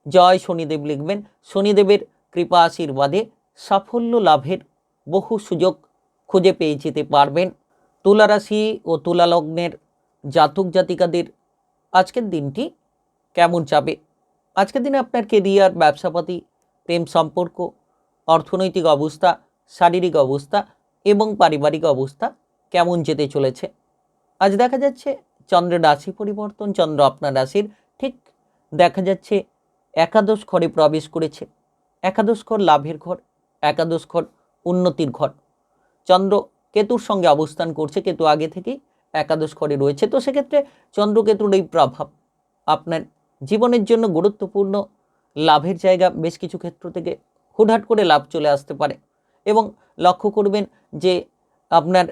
জয় শনিদেব লিখবেন। শনিদেবের কৃপা আশীর্বাদে সাফল্য লাভের বহু সুযোগ খুঁজে পেয়ে যেতে পারবেন। তুলা রাশি ও তুলা লগ্নের জাতক জাতিকাদের আজকের দিনটি কেমন যাবে? আজকের দিনে আপনার কেরিয়ার, ব্যবসাপাতি, প্রেম সম্পর্ক, অর্থনৈতিক অবস্থা, শারীরিক অবস্থা এবং পারিবারিক অবস্থা কেমন যেতে চলেছে? আজ দেখা যাচ্ছে চন্দ্রের রাশি পরিবর্তন। চন্দ্র আপনার রাশির ঠিক দেখা যাচ্ছে একাদশ ঘরে প্রবেশ করেছে। একাদশ ঘর লাভের ঘর, একাদশ ঘর উন্নতির ঘর। চন্দ্র কেতুর সঙ্গে অবস্থান করছে, কেতু আগে থেকেই একাদশ ঘরে রয়েছে। তো সেক্ষেত্রে চন্দ্রকেতুর এই প্রভাব আপনার জীবনের জন্য গুরুত্বপূর্ণ লাভের জায়গা, বেশ কিছু ক্ষেত্র থেকে হুটহাট করে লাভ চলে আসতে পারে এবং লক্ষ্য করবেন যে আপনার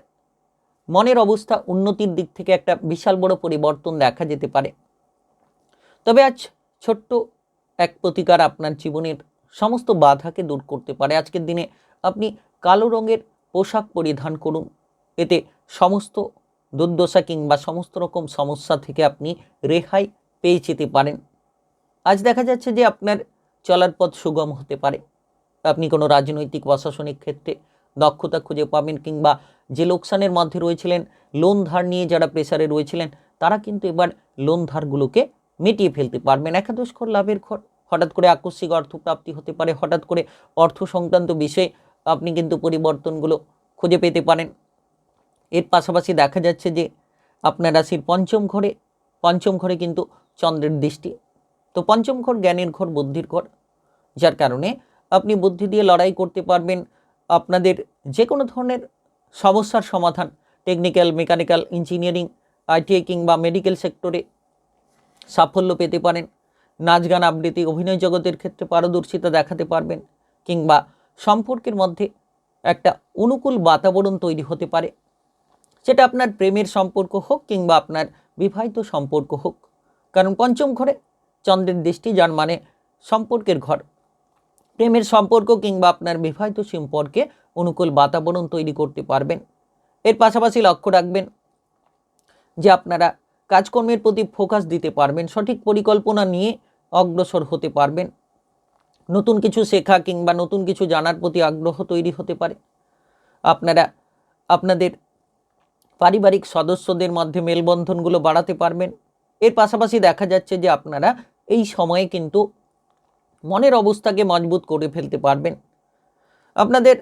মনের অবস্থা উন্নতির দিক থেকে একটা বিশাল বড় পরিবর্তন দেখা যেতে পারে। তবে আজ ছোট্ট এক প্রতিকার আপনার জীবনের সমস্ত বাধাকে দূর করতে পারে। আজকের দিনে আপনি কালো রঙের পোশাক পরিধান করুন, এতে সমস্ত দুর্দশা কিংবা সমস্ত রকম সমস্যা থেকে আপনি রেহাই পেয়ে যেতে পারেন। আজ দেখা যাচ্ছে যে আপনার চলার পথ সুগম হতে পারে। আপনি কোনো রাজনৈতিক প্রশাসনিক ক্ষেত্রে দক্ষতা খুঁজে পাবেন কিংবা যে লোকসানের মধ্যে রয়েছিলেন, লোন ধার নিয়ে যারা প্রেসারে রয়েছিলেন, তারা কিন্তু এবার লোন ধারগুলোকে মিটিয়ে ফেলতে পারবেন। একাদশ ঘর লাভের ঘর, হঠাৎ করে আকস্মিক অর্থপ্রাপ্তি হতে পারে, হঠাৎ করে অর্থ সংক্রান্ত বিষয়ে আপনি কিন্তু পরিবর্তনগুলো খুঁজে পেতে পারেন। এর পাশাপাশি দেখা যাচ্ছে যে আপনার রাশির পঞ্চম ঘরে কিন্তু চন্দ্রের দৃষ্টি। তো পঞ্চম ঘর জ্ঞানের ঘর, বুদ্ধির ঘর, যার কারণে আপনি বুদ্ধি দিয়ে লড়াই করতে পারবেন। আপনাদের যে কোনো ধরনের সমস্যার সমাধান, টেকনিক্যাল, মেকানিক্যাল, ইঞ্জিনিয়ারিং, আইটিআই কিংবা মেডিকেল সেক্টরে সাফল্য পেতে পারেন। নাচ গান, আবৃত্তি, অভিনয় জগতের ক্ষেত্রে পারদর্শিতা দেখাতে পারবেন, কিংবা সম্পর্কের মধ্যে একটা অনুকূল বাতাবরণ তৈরি হতে পারে, সেটা আপনার প্রেমের সম্পর্ক হোক কিংবা আপনার বিবাহিত সম্পর্ক হোক। কারণ পঞ্চম ঘরে চন্দ্রের দৃষ্টি, যার মানে সম্পর্কের ঘর। প্রেমের সম্পর্ক কিংবা আপনার বিবাহিত সম্পর্কে অনুকূল বাতাবরণ তৈরি করতে পারবেন। এর পাশাপাশি লক্ষ্য রাখবেন যে আপনারা কাজকর্মের প্রতি ফোকাস দিতে পারবেন, সঠিক পরিকল্পনা নিয়ে অগ্রসর হতে পারবেন। নতুন কিছু শেখা কিংবা নতুন কিছু জানার প্রতি আগ্রহ তৈরি হতে পারে। আপনারা আপনাদের পারিবারিক সদস্যদের মধ্যে মেলবন্ধনগুলো বাড়াতে পারবেন। এর পাশাপাশি দেখা যাচ্ছে যে আপনারা এই সময়ে কিন্তু মনের অবস্থাকে মজবুত করে ফেলতে পারবেন। আপনাদের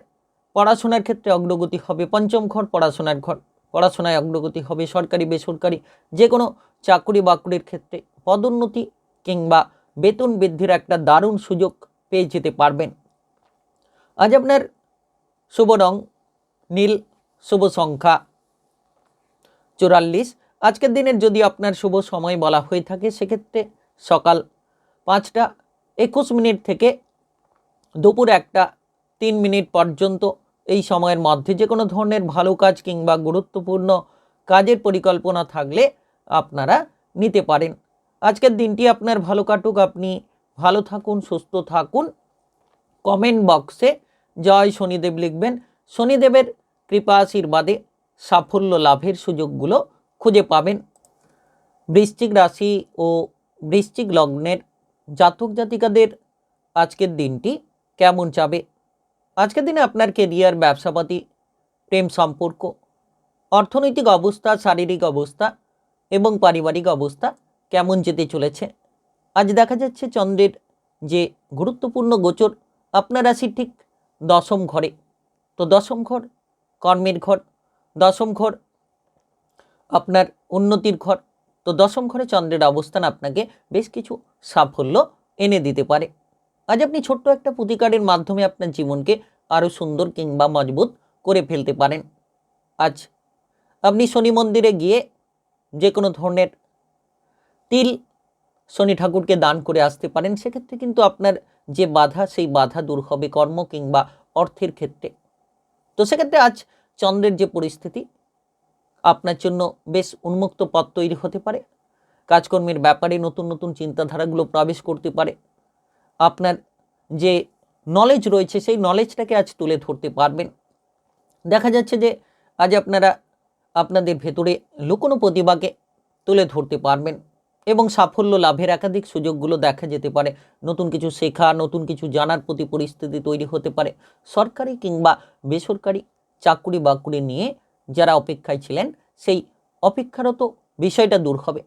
পড়াশোনার ক্ষেত্রে অগ্রগতি হবে। পঞ্চম ঘর পড়াশোনার ঘর, পড়াশোনায় অগ্রগতি হবে। সরকারি বেসরকারি যে কোনো চাকরি বাকরির ক্ষেত্রে পদোন্নতি কিংবা বেতন বৃদ্ধির একটা দারুণ সুযোগ পেয়ে যেতে পারবেন। আজ আপনার শুভ রং নীল, শুভ সংখ্যা 44। আজকের দিনের যদি আপনার শুভ সময় বলা হয়ে থাকে সেক্ষেত্রে সকাল 5টা 21 মিনিট থেকে দুপুর 1টা 3 মিনিট পর্যন্ত এই সময়ের মধ্যে যে কোনো ধরনের ভালো কাজ কিংবা গুরুত্বপূর্ণ কাজের পরিকল্পনা থাকলে আপনারা নিতে পারেন। আজকের দিনটি আপনার ভালো কাটুক, আপনি ভালো থাকুন, সুস্থ থাকুন। কমেন্ট বক্সে জয় শনিদেব লিখবেন। শনিদেবের কৃপা আশীর্বাদে সাফল্য লাভের সুযোগগুলো খুঁজে পাবেন। বৃশ্চিক রাশি ও বৃশ্চিক লগ্নের জাতক জাতিকাদের আজকের দিনটি কেমন যাবে? আজকের দিনে আপনার কেরিয়ার, ব্যবসাপাতি, প্রেম সম্পর্ক, অর্থনৈতিক অবস্থা, শারীরিক অবস্থা এবং পারিবারিক অবস্থা কেমন যেতে চলেছে? আজ দেখা যাচ্ছে চন্দ্রের যে গুরুত্বপূর্ণ গোচর আপনার রাশির ঠিক দশম ঘরে। তো দশম ঘর কর্মের ঘর, দশম ঘর আপনার উন্নতির ঘর। তো দশম ঘরে চন্দ্রের অবস্থান আপনাকে বেশ কিছু সাফল্য এনে দিতে পারে। আজ আপনি ছোট্ট একটা প্রতিকারের মাধ্যমে আপনার জীবনকে আরও সুন্দর কিংবা মজবুত করে ফেলতে পারেন। আজ আপনি শনি মন্দিরে গিয়ে যে কোনো ধরনের তিল শনি ঠাকুরকে দান করে আসতে পারেন। সেক্ষেত্রে কিন্তু আপনার যে বাধা, সেই বাধা দূর হবে কর্ম কিংবা অর্থের ক্ষেত্রে। তো সেক্ষেত্রে আজ চন্দ্রের যে পরিস্থিতি আপনার জন্য বেশ উন্মুক্ত পথ তৈরি হতে পারে। কাজকর্মের ব্যাপারে নতুন নতুন চিন্তাধারাগুলো প্রবেশ করতে পারে। আপনার যে নলেজ রয়েছে সেই নলেজটাকে আজ তুলে ধরতে পারবেন। দেখা যাচ্ছে যে আজ আপনারা আপনাদের ভেতরে লুকোনো প্রতিভাকে তুলে ধরতে পারবেন এবং সাফল্য লাভের একাধিক সুযোগগুলো দেখা যেতে পারে। নতুন কিছু শেখা, নতুন কিছু জানার প্রতি পরিস্থিতি তৈরি হতে পারে। সরকারি কিংবা বেসরকারি চাকুরি বাকুরি নিয়ে যারা অপেক্ষায় ছিলেন সেই অপেক্ষারত বিষয়টা দূর হবে।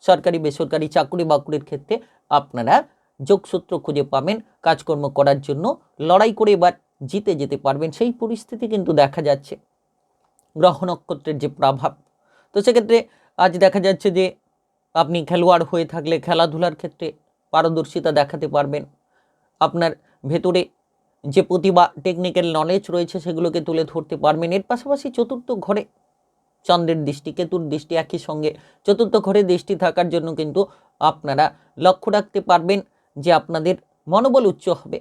সরকারি বেসরকারি চাকুরি বাকুরির ক্ষেত্রে আপনারা যোগসূত্র খুঁজে পাবেন। কাজকর্ম করার জন্য লড়াই করে এবার জিতে যেতে পারবেন, সেই পরিস্থিতি কিন্তু দেখা যাচ্ছে গ্রহ নক্ষত্রের যে প্রভাব। তো সেক্ষেত্রে আজ দেখা যাচ্ছে যে আপনি খেলোয়াড় হয়ে থাকলে খেলাধুলার ক্ষেত্রে পারদর্শিতা দেখাতে পারবেন। আপনার ভেতরে যে প্রতিভা, টেকনিক্যাল নলেজ রয়েছে সেগুলোকে তুলে ধরতে পারবেন। এর পাশাপাশি চতুর্থ ঘরে চন্দ্রের দৃষ্টি, কেতুর দৃষ্টি একই সঙ্গে, চতুর্থ ঘরে দৃষ্টি থাকার জন্য কিন্তু আপনারা লক্ষ্য রাখতে পারবেন যে আপনাদের মনোবল উচ্চ হবে।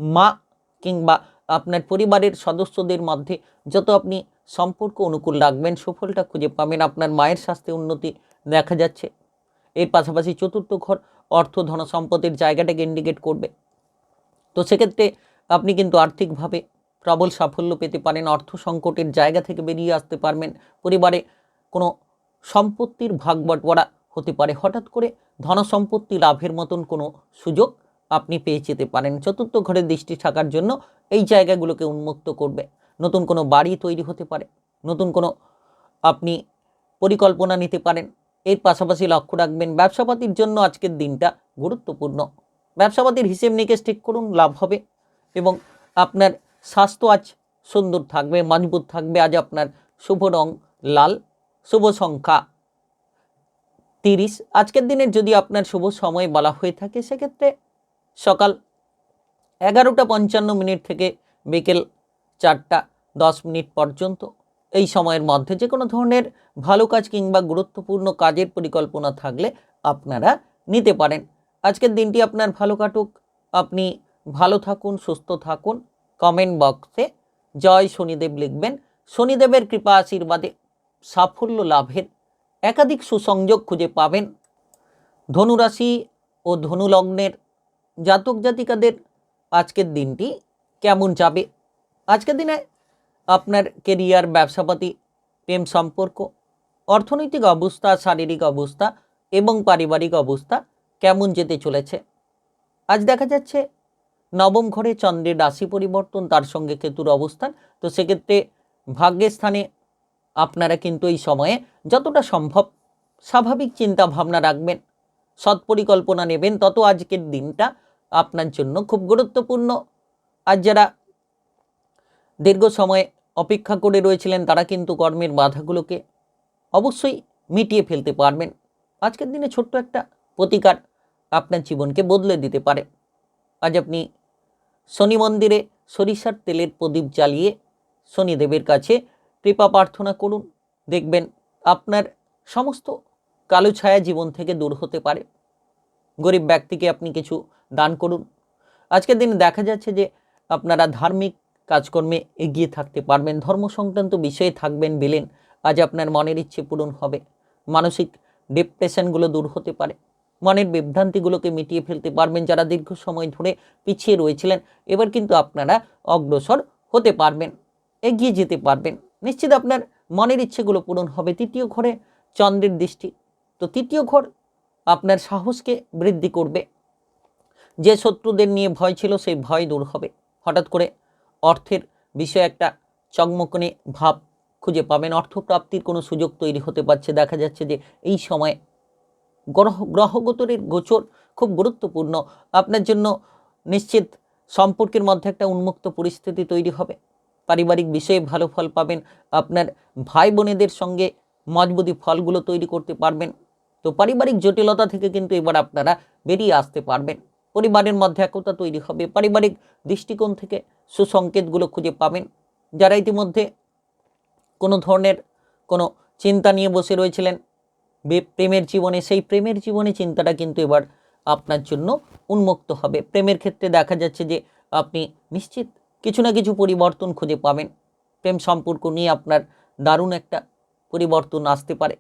মা কিংবা আপনার পরিবারের সদস্যদের মধ্যে যত আপনি সম্পর্ক অনুকূল রাখবেন সুফলটা খুঁজে পাবেন। আপনার মায়ের স্বাস্থ্যে উন্নতি দেখা যাচ্ছে। এর পাশাপাশি চতুর্থ ঘর অর্থ ধন সম্পদের জায়গাটাকে ইন্ডিকেট করবে। তো সেক্ষেত্রে আপনি কিন্তু আর্থিকভাবে প্রবল সাফল্য পেতে পারেন। অর্থ সংকটের জায়গা থেকে বেরিয়ে আসতে পারবেন। পরিবারে কোনো সম্পত্তির ভাগ বটবরা হতে পারে। হঠাৎ করে ধন সম্পত্তি লাভের মতন কোনো সুযোগ আপনি পেয়ে যেতে পারেন। চতুর্থ ঘরে দৃষ্টি থাকার জন্য এই জায়গাগুলোকে উন্মুক্ত করবে। নতুন কোনো বাড়ি তৈরি হতে পারে, নতুন কোনো আপনি পরিকল্পনা নিতে পারেন। এর পাশাপাশি লক্ষ্য রাখবেন ব্যবসাপাতির জন্য আজকের দিনটা গুরুত্বপূর্ণ। ব্যবসাপাতির হিসেব নিকেশ ঠিক করুন, লাভ হবে। এবং আপনার স্বাস্থ্য আজ সুন্দর থাকবে, মজবুত থাকবে। আজ আপনার শুভ রং লাল, শুভ সংখ্যা 30। আজকের দিনের যদি আপনার শুভ সময় বলা হয়ে থাকে সেক্ষেত্রে সকাল 11:55 থেকে বিকেল 4:10 পর্যন্ত। এই সময়ের মধ্যে যে কোনো ধরনের ভালো কাজ কিংবা গুরুত্বপূর্ণ কাজের পরিকল্পনা থাকলে আপনারা নিতে পারেন। আজকের দিনটি আপনার ভালো কাটুক, আপনি ভালো থাকুন, সুস্থ থাকুন। কমেন্ট বক্সে জয় শনিদেব লিখবেন। শনিদেবের কৃপা আশীর্বাদে সাফল্য লাভের একাধিক সুসংযোগ খুঁজে পাবেন। ধনুরাশি ও ধনু লগ্নের জাতক জাতিকাদের আজকের দিনটি কেমন যাবে? আজকের দিনে আপনার কেরিয়ার, ব্যবসাপাতি, প্রেম সম্পর্ক, অর্থনৈতিক অবস্থা, শারীরিক অবস্থা এবং পারিবারিক অবস্থা কেমন যেতে চলেছে? আজ দেখা যাচ্ছে নবম ঘরে চন্দ্রের রাশি পরিবর্তন, তার সঙ্গে কেতুর অবস্থান। তো সেক্ষেত্রে ভাগ্যের স্থানে আপনারা কিন্তু এই সময়ে যতটা সম্ভব স্বাভাবিক চিন্তা ভাবনা রাখবেন, সৎ পরিকল্পনা নেবেন, তত আজকের দিনটা আপনার জন্য খুব গুরুত্বপূর্ণ। আজ যারা দীর্ঘ সময় অপেক্ষা করে রয়েছিলেন তারা কিন্তু কর্মের বাধাগুলোকে অবশ্যই মিটিয়ে ফেলতে পারবেন। আজকের দিনে ছোট্ট একটা প্রতিকার আপনার জীবনকে বদলে দিতে পারে। আজ আপনি শনি মন্দিরে সরিষার তেলের প্রদীপ জ্বালিয়ে শনিদেবের কাছে কৃপা প্রার্থনা করুন। দেখবেন আপনার সমস্ত কালো ছায়া জীবন থেকে দূর হতে পারে। গরিব ব্যক্তিকে আপনি কিছু দান করুন। আজকের দিনে দেখা যাচ্ছে যে আপনারা ধার্মিক কাজকর্মে এগিয়ে থাকতে পারবেন, ধর্ম সংক্রান্ত বিষয়ে থাকবেন বিলীন। আজ আপনার মনের ইচ্ছে পূরণ হবে। মানসিক ডিপ্রেশনগুলো দূর হতে পারে, মনের বিভ্রান্তিগুলোকে মিটিয়ে ফেলতে পারবেন। যারা দীর্ঘ সময় ধরে পিছিয়ে রয়েছিলেন এবার কিন্তু আপনারা অগ্রসর হতে পারবেন, এগিয়ে যেতে পারবেন। নিশ্চিত আপনার মনের ইচ্ছেগুলো পূরণ হবে। তৃতীয় ঘরে চন্দ্রের দৃষ্টি, তো তৃতীয় ঘর আপনার সাহসকে বৃদ্ধি করবে। যে শত্রুদের নিয়ে ভয় ছিল সেই ভয় দূর হবে। হঠাৎ করে অর্থের বিষয়ে একটা চকমকনে ভাব খুঁজে পাবেন। অর্থপ্রাপ্তির কোনো সুযোগ তৈরি হতে পারছে। দেখা যাচ্ছে যে এই সময় গ্রহগোচরের গোচর খুব গুরুত্বপূর্ণ আপনার জন্য। নিশ্চিত সম্পর্কের মধ্যে একটা উন্মুক্ত পরিস্থিতি তৈরি হবে। পারিবারিক বিষয়ে ভালো ফল পাবেন। আপনার ভাই বোনেদের সঙ্গে মজবুতি ফলগুলো তৈরি করতে পারবেন। তো পারিবারিক জটিলতা থেকে কিন্তু এবার আপনারা বেরিয়ে আসতে পারবেন। পরিবারের মধ্যে একতা তৈরি হবে। পারিবারিক দৃষ্টিকোণ থেকে সুসংকেতগুলো খুঁজে পাবেন। যারা ইতিমধ্যে কোনো ধরনের কোনো চিন্তা নিয়ে বসে রয়েছিলেন প্রেমের জীবনে, সেই প্রেমের জীবনে চিন্তাটা কিন্তু এবার আপনার জন্য উন্মুক্ত হবে। প্রেমের ক্ষেত্রে দেখা যাচ্ছে যে আপনি নিশ্চিত কিছু না কিছু পরিবর্তন খুঁজে পাবেন। প্রেম সম্পর্ক নিয়ে আপনার দারুণ একটা পরিবর্তন আসতে পারে।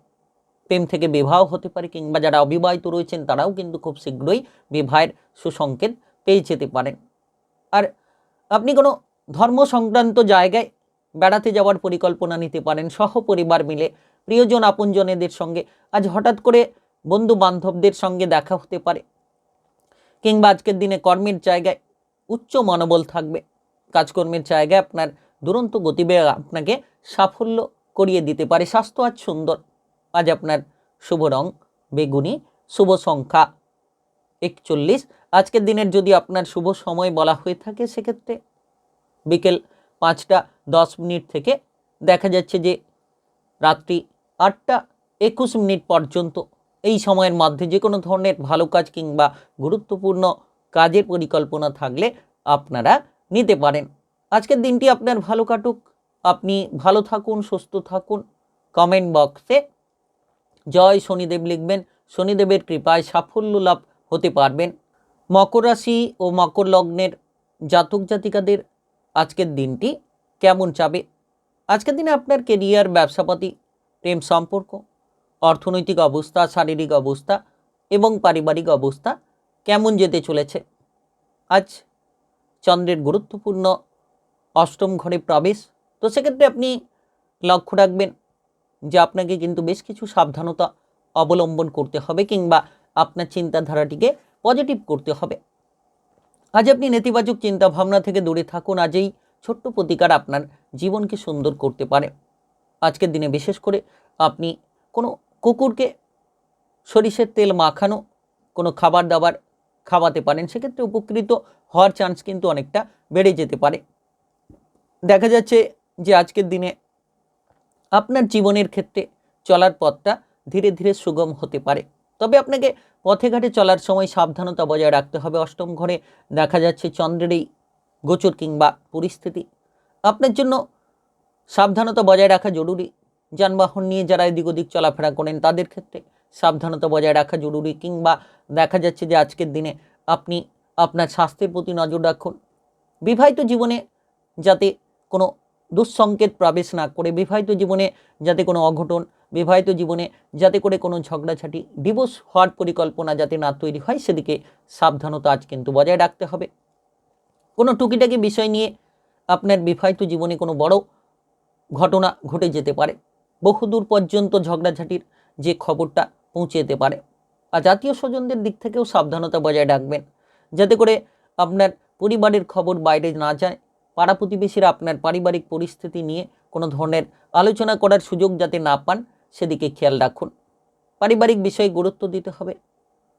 প্রেম থেকে বিবাহ হতে পারে, কিংবা যারা অবিবাহিত রয়েছেন তারাও কিন্তু খুব শীঘ্রই বিবাহের সুসংকেত পেয়ে যেতে পারেন। আর আপনি কোনো ধর্ম সংক্রান্ত জায়গায় বেড়াতে যাওয়ার পরিকল্পনা নিতে পারেন সহপরিবার মিলে, প্রিয়জন আপনজনেদের সঙ্গে। আজ হঠাৎ করে বন্ধু বান্ধবদের সঙ্গে দেখা হতে পারে, কিংবা আজকের দিনে কর্মের জায়গায় উচ্চ মনোবল থাকবে। কাজকর্মের জায়গায় আপনার দুরন্ত গতিবেগ আপনাকে সাফল্য করিয়ে দিতে পারে। স্বাস্থ্য আজ সুন্দর। আজ আপনার শুভ রং বেগুনি, শুভ সংখ্যা 41। আজকের দিনের যদি আপনার শুভ সময় বলা হয়ে থাকে সেক্ষেত্রে বিকেল 5:10 থেকে দেখা যাচ্ছে যে রাত্রি 8:21 পর্যন্ত। এই সময়ের মধ্যে যে কোনো ধরনের ভালো কাজ কিংবা গুরুত্বপূর্ণ কাজের পরিকল্পনা থাকলে আপনারা নিতে পারেন। আজকের দিনটি আপনার ভালো কাটুক, আপনি ভালো থাকুন, সুস্থ থাকুন। কমেন্ট বক্সে জয় শনিদেব লিখবেন। শনিদেবের কৃপায় সাফল্য লাভ হতে পারবেন। মকর রাশি ও মকর লগ্নের জাতক জাতিকাদের আজকের দিনটি কেমন যাবে? আজকের দিনে আপনার কেরিয়ার, ব্যবসাপাতি, প্রেম সম্পর্ক, অর্থনৈতিক অবস্থা, শারীরিক অবস্থা এবং পারিবারিক অবস্থা কেমন যেতে চলেছে? আজ চন্দ্রের গুরুত্বপূর্ণ অষ্টম ঘরে প্রবেশ। তো সেক্ষেত্রে আপনি লক্ষ্য রাখবেন যে আপনাকে কিন্তু বেশ কিছু সাবধানতা অবলম্বন করতে হবে, কিংবা আপনার চিন্তাধারাটিকে পজিটিভ করতে হবে। আজ আপনি নেতিবাচক চিন্তা ভাবনা থেকে দূরে থাকুন। আজ এই ছোট্ট প্রতিকার আপনার জীবনকে সুন্দর করতে পারে। আজকের দিনে বিশেষ করে আপনি কোনো কুকুরকে সরিষের তেল মাখানো কোনো খাবার দাবার খাওয়াতে পারেন, সেক্ষেত্রে উপকৃত হওয়ার চান্স কিন্তু অনেকটা বেড়ে যেতে পারে। দেখা যাচ্ছে যে আজকের দিনে আপনার জীবনের ক্ষেত্রে চলার পথটা ধীরে ধীরে সুগম হতে পারে, তবে আপনাকে পথে ঘাটে চলার সময় সাবধানতা বজায় রাখতে হবে। অষ্টম ঘরে দেখা যাচ্ছে চন্দ্রের এই গোচর কিংবা পরিস্থিতি আপনার জন্য সাবধানতা বজায় রাখা জরুরি। যানবাহন নিয়ে যারা এদিক ওদিক চলাফেরা করেন তাদের ক্ষেত্রে সাবধানতা বজায় রাখা জরুরি, কিংবা দেখা যাচ্ছে যে আজকের দিনে আপনি আপনার স্বাস্থ্যের প্রতি নজর রাখুন। বিবাহিত জীবনে যাতে কোনো দুঃসংকেত প্রবেশ না করে, বিবাহিত জীবনে যাতে কোনো অঘটন, বিবাহিত জীবনে যাতে করে কোনো ঝগড়াঝাটি, ডিভোর্স হওয়ার পরিকল্পনা যাতে না তৈরি হয়, সেদিকে সাবধানতা আজ কিন্তু বজায় রাখতে হবে। কোনো টুকিটাকি বিষয় নিয়ে আপনার বিবাহিত জীবনে কোনো বড় ঘটনা ঘটে যেতে পারে, বহুদূর পর্যন্ত ঝগড়াঝাটির যে খবরটা পৌঁছে যেতে পারে। আর জাতীয় স্বজনদের দিক থেকেও সাবধানতা বজায় রাখবেন, যাতে করে আপনার পরিবারের খবর বাইরে না যায়। পাড়া প্রতিবেশীরা আপনার পারিবারিক পরিস্থিতি নিয়ে কোনো ধরনের আলোচনা করার সুযোগ যাতে না পান, সেদিকে খেয়াল রাখুন। পারিবারিক বিষয়ে গুরুত্ব দিতে হবে।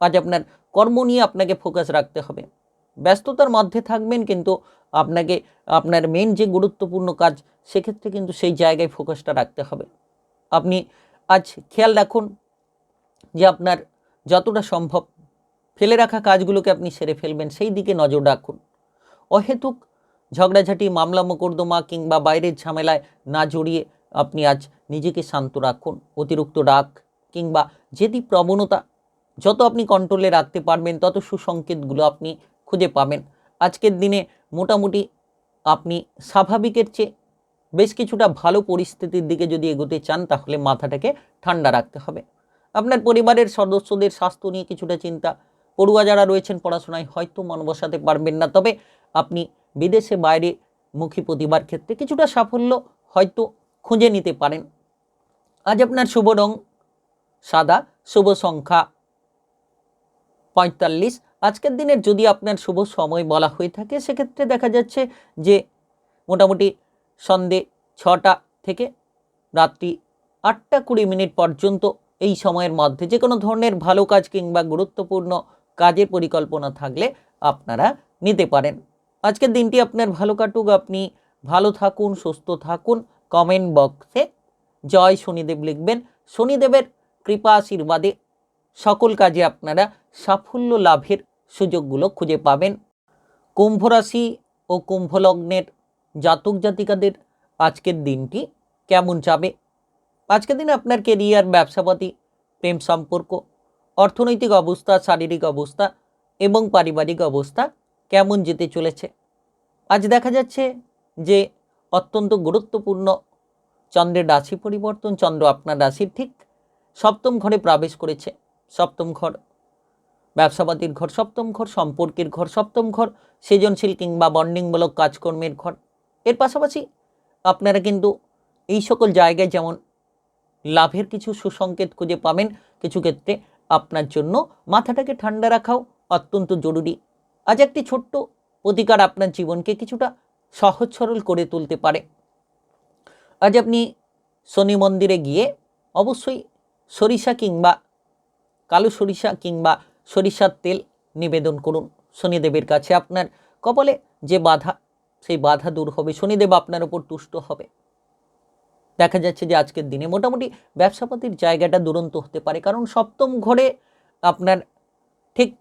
আজ আপনার কর্ম নিয়ে আপনাকে ফোকাস রাখতে হবে। ব্যস্ততার মধ্যে থাকবেন, কিন্তু আপনাকে আপনার মেন যে গুরুত্বপূর্ণ কাজ, সেক্ষেত্রে কিন্তু সেই জায়গায় ফোকাসটা রাখতে হবে। আপনি আজ খেয়াল রাখুন যে আপনার যতটা সম্ভব ফেলে রাখা কাজগুলোকে আপনি সেরে ফেলবেন, সেই দিকে নজর রাখুন। অহেতুক ঝগড়াঝাটি, মামলা মোকদ্দমা কিংবা বাইরের ঝামেলায় না জড়িয়ে আপনি আজ নিজেকে শান্ত রাখুন। অতিরিক্ত রাগ কিংবা জেদি প্রবণতা যত আপনি কন্ট্রোলে রাখতে পারবেন, তত সুসংকেতগুলো আপনি খুঁজে পাবেন। আজকের দিনে মোটামুটি আপনি স্বাভাবিকের চেয়ে বেশ কিছুটা ভালো পরিস্থিতির দিকে যদি এগোতে চান, তাহলে মাথাটাকে ঠান্ডা রাখতে হবে। আপনার পরিবারের সদস্যদের স্বাস্থ্য নিয়ে কিছুটা চিন্তা। পড়ুয়া যারা রয়েছেন পড়াশোনায় হয়তো মন বসাতে পারবেন না, তবে আপনি বিদেশে বাইরে মুখী প্রতিভার ক্ষেত্রে কিছুটা সাফল্য হয়তো খুঁজে নিতে পারেন। আজ আপনার শুভ রং সাদা, শুভ সংখ্যা 45। আজকের দিনের যদি আপনার শুভ সময় বলা হয়ে থাকে, সেক্ষেত্রে দেখা যাচ্ছে যে মোটামুটি সন্ধে 6টা থেকে রাত্রি 8টা 20 পর্যন্ত এই সময়ের মধ্যে যে কোনো ধরনের ভালো কাজ কিংবা গুরুত্বপূর্ণ কাজের পরিকল্পনা থাকলে আপনারা নিতে পারেন। আজকের দিনটি আপনার ভালো কাটুক, আপনি ভালো থাকুন, সুস্থ থাকুন। কমেন্ট বক্সে জয় শনিদেব লিখবেন। শনিদেবের কৃপা আশীর্বাদে সকল কাজে আপনারা সাফল্য লাভের সুযোগগুলো খুঁজে পাবেন। কুম্ভ রাশি ও কুম্ভ লগ্নের জাতক জাতিকাদের আজকের দিনটি কেমন যাবে? আজকের দিনে আপনার কেরিয়ার, ব্যবসাপাতি, প্রেম সম্পর্ক, অর্থনৈতিক অবস্থা, শারীরিক অবস্থা এবং পারিবারিক অবস্থা কেমন যেতে চলেছে? আজ দেখা যাচ্ছে যে অত্যন্ত গুরুত্বপূর্ণ চন্দ্রের রাশি পরিবর্তন। চন্দ্র আপনার রাশির ঠিক সপ্তম ঘরে প্রবেশ করেছে। সপ্তম ঘর ব্যবসাপাতির ঘর, সপ্তম ঘর সম্পর্কের ঘর, সপ্তম ঘর সৃজনশীল কিংবা বন্ডিংমূলক কাজকর্মের ঘর। এর পাশাপাশি আপনারা কিন্তু এই সকল জায়গায় যেমন লাভের কিছু সুসংকেত খুঁজে পাবেন, কিছু ক্ষেত্রে আপনার জন্য মাথাটাকে ঠান্ডা রাখাও অত্যন্ত জরুরি। আজ একটি ছোট্ট প্রতিকার আপনার জীবনকে কিছুটা সহজ সরল করে তুলতে পারে। আজ আপনি শনি মন্দিরে গিয়ে অবশ্যই সরিষা কিংবা কালো সরিষা কিংবা সরিষার তেল নিবেদন করুন শনিদেবের কাছে। আপনার কপালে যে বাধা, সেই বাধা দূর হবে, শনিদেব আপনার উপর তুষ্ট হবে। দেখা যাচ্ছে যে আজকের দিনে মোটামুটি ব্যবসাপাতির জায়গাটা দুরন্ত হতে পারে, কারণ সপ্তম ঘরে আপনার ঠিক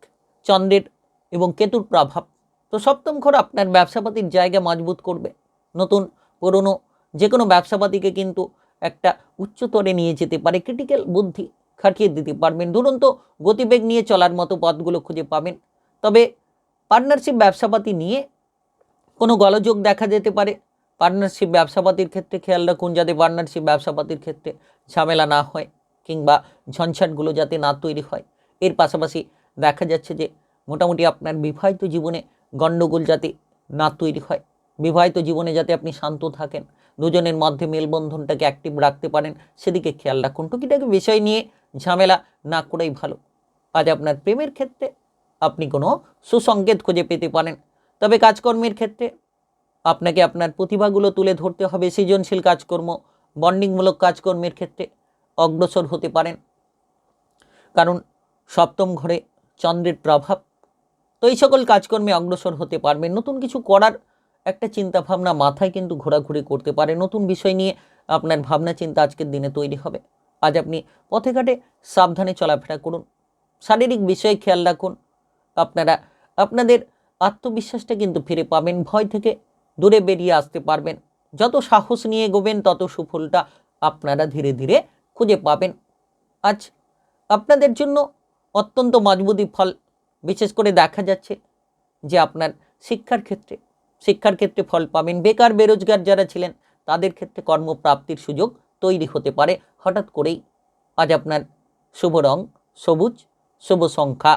চন্দ্রের এবং কেতুর প্রভাব। তো সপ্তম ঘর আপনার ব্যবসাপাতির জায়গা মজবুত করবে। নতুন পুরনো যে কোনো ব্যবসাপাতিকে কিন্তু একটা উচ্চতরে নিয়ে যেতে পারে। ক্রিটিক্যাল বুদ্ধি খাটিয়ে দিতে পারবেন। দুরন্ত গতিবেগ নিয়ে চলার মতো পথগুলো খুঁজে পাবেন। তবে পার্টনারশিপ ব্যবসাপাতি নিয়ে কোনো গোলযোগ দেখা যেতে পারে। পার্টনারশিপ ব্যবসাপাতির ক্ষেত্রে খেয়াল রাখুন যাতে পার্টনারশিপ ব্যবসাপাতির ক্ষেত্রে ঝামেলা না হয় কিংবা ঝঞ্ঝাটগুলো যাতে না তৈরি হয়। এর পাশাপাশি দেখা যাচ্ছে যে মোটামুটি আপনার বিবাহিত জীবনে গণ্ডগোল যাতে না তৈরি হয়, বিবাহিত জীবনে যাতে আপনি শান্ত থাকেন, দুজনের মধ্যে মেলবন্ধনটাকে অ্যাক্টিভ রাখতে পারেন, সেদিকে খেয়াল রাখুন। টুকিটাকি বিষয় নিয়ে ঝামেলা না করেই ভালো। আজ আপনার প্রেমের ক্ষেত্রে আপনি কোনো সুসংকেত খুঁজে পেতে পারেন। তবে কাজকর্মের ক্ষেত্রে আপনাকে আপনার প্রতিভাগুলো তুলে ধরতে হবে। সৃজনশীল কাজকর্ম, বন্ডিংমূলক কাজকর্মের ক্ষেত্রে অগ্রসর হতে পারেন, কারণ সপ্তম ঘরে চন্দ্রের প্রভাব। তো এই সকল কাজকর্মে অগ্রসর হতে পারবেন। নতুন কিছু করার একটা চিন্তা ভাবনা মাথায় কিন্তু ঘোরাঘুরি করতে পারে। নতুন বিষয় নিয়ে আপনার ভাবনা চিন্তা আজকের দিনে তৈরি হবে। আজ আপনি পথে ঘাটে সাবধানে চলাফেরা করুন, শারীরিক বিষয়ে খেয়াল রাখুন। আপনারা আপনাদের আত্মবিশ্বাসটা কিন্তু ফিরে পাবেন, ভয় থেকে দূরে বেরিয়ে আসতে পারবেন। যত সাহস নিয়ে এগোবেন তত সুফলটা আপনারা ধীরে ধীরে খুঁজে পাবেন। আজ আপনাদের জন্য অত্যন্ত মজবুতি ফল বিশেষ করে দেখা যাচ্ছে যে আপনার শিক্ষার ক্ষেত্রে ফল পাবেন। বেকার বেরোজগার যারা ছিলেন তাদের ক্ষেত্রে কর্মপ্রাপ্তির সুযোগ তৈরি হতে পারে হঠাৎ করেই। আজ আপনার শুভ রং সবুজ, শুভ সংখ্যা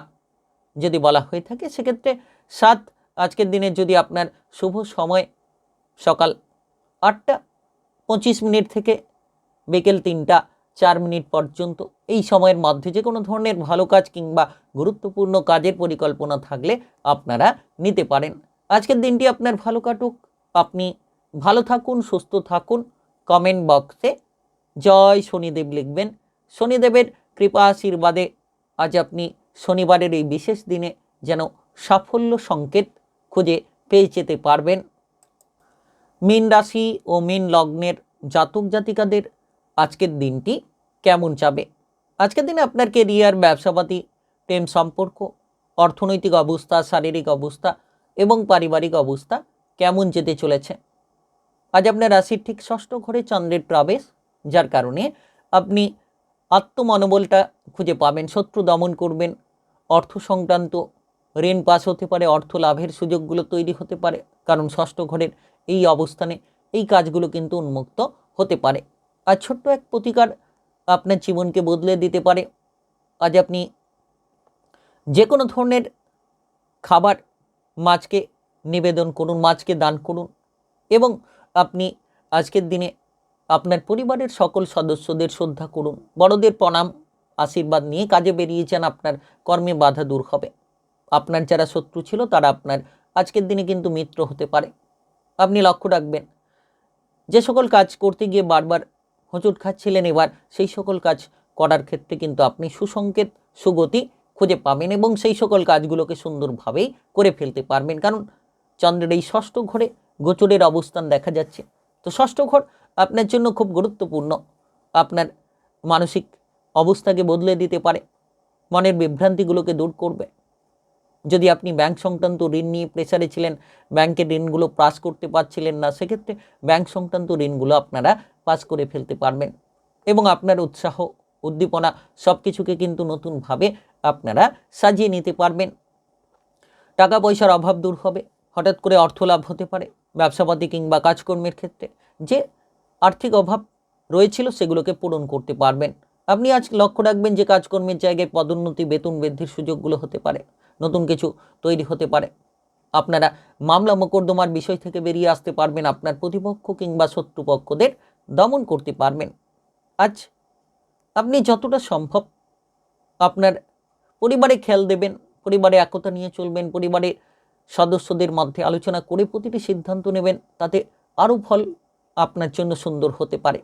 যদি বলা হয়ে থাকে সেক্ষেত্রে 7। আজকের দিনে যদি আপনার শুভ সময় সকাল 8:25 থেকে বিকেল 3:04 পর্যন্ত, এই সময়ের মধ্যে যে কোনো ধরনের ভালো কাজ কিংবা গুরুত্বপূর্ণ কাজের পরিকল্পনা থাকলে আপনারা নিতে পারেন। আজকের দিনটি আপনার ভালো কাটুক, আপনি ভালো থাকুন, সুস্থ থাকুন। কমেন্ট বক্সে জয় শনিদেব লিখবেন। শনিদেবের কৃপা আশীর্বাদে আজ আপনি শনিবারের এই বিশেষ দিনে যেন সাফল্য সংকেত খুঁজে পেয়ে যেতে পারবেন। মীন রাশি ও মীন লগ্নের জাতক জাতিকাদের আজকের দিনটি কেমন যাবে? আজকের দিনে আপনার কেরিয়ার, ব্যবসাপাতি, প্রেম সম্পর্ক, অর্থনৈতিক অবস্থা, শারীরিক অবস্থা এবং পারিবারিক অবস্থা কেমন যেতে চলেছে? আজ আপনার রাশির ঠিক 6ষ্ঠ ঘরে চন্দ্রের প্রবেশ, যার কারণে আপনি আত্মমনোবলটা খুঁজে পাবেন, শত্রু দমন করবেন, অর্থ সংক্রান্ত ঋণ পাস হতে পারে, অর্থ লাভের সুযোগগুলো তৈরি হতে পারে, কারণ 6ষ্ঠ ঘরের এই অবস্থানে এই কাজগুলো কিন্তু উন্মুক্ত হতে পারে। আর ছোট্ট এক প্রতিকার আপনার জীবনকে বদলে দিতে পারে। আজ আপনি যে কোনো ধরনের খাবার মাছকে নিবেদন করুন, মাছকে দান করুন, এবং আপনি আজকের দিনে আপনার পরিবারের সকল সদস্যদের শ্রদ্ধা করুন, বড়দের প্রণাম আশীর্বাদ নিয়ে কাজে বেরিয়েছেন, আপনার কর্মে বাধা দূর হবে। আপনার যারা শত্রু ছিল তারা আপনার আজকের দিনে কিন্তু মিত্র হতে পারে। আপনি লক্ষ্য রাখবেন, যে সকল কাজ করতে গিয়ে বারবার হোঁচট খাচ্ছিলেন, এবার সেই সকল কাজ করার ক্ষেত্রে কিন্তু আপনি সুসংকেত, সুগতি খুঁজে পাবেন এবং সেই সকল কাজগুলোকে সুন্দরভাবেই করে ফেলতে পারবেন, কারণ চন্দ্রের এই 6ষ্ঠ ঘরে গোচরের অবস্থান দেখা যাচ্ছে। তো 6ষ্ঠ ঘর আপনার জন্য খুব গুরুত্বপূর্ণ, আপনার মানসিক অবস্থাকে বদলে দিতে পারে, মনের বিভ্রান্তিগুলোকে দূর করবে। যদি আপনি ব্যাংক সংক্রান্ত ঋণ নিয়ে প্রেসারে ছিলেন, ব্যাংকের ঋণগুলো পাস করতে পারছিলেন না, সেক্ষেত্রে ব্যাংক সংক্রান্ত ঋণগুলো আপনারা পাস করে ফেলতে পারবেন এবং আপনার উৎসাহ, উদ্দীপনা সব কিছুকে কিন্তু নতুনভাবে আপনারা সাজিয়ে নিতে পারবেন। টাকা পয়সার অভাব দূর হবে, হঠাৎ করে অর্থ লাভ হতে পারে। ব্যবসাপাতি কিংবা কাজকর্মের ক্ষেত্রে যে আর্থিক অভাব রয়েছিল সেগুলোকে পূরণ করতে পারবেন। আপনি আজ লক্ষ্য রাখবেন যে কাজকর্মের জায়গায় পদোন্নতি, বেতন বৃদ্ধির সুযোগগুলো হতে পারে, নতুন কিছু তৈরি হতে পারে। আপনারা মামলা মোকদ্দমার বিষয় থেকে বেরিয়ে আসতে পারবেন, আপনার প্রতিপক্ষ কিংবা শত্রুপক্ষদের দমন করতে পারবেন। আজ আপনি যতটা সম্ভব আপনার পরিবারে খেয়াল দেবেন, পরিবারে একতা নিয়ে চলবেন, পরিবারের সদস্যদের মধ্যে আলোচনা করে প্রতিটি সিদ্ধান্ত নেবেন, তাতে আরও ফল আপনার জন্য সুন্দর হতে পারে।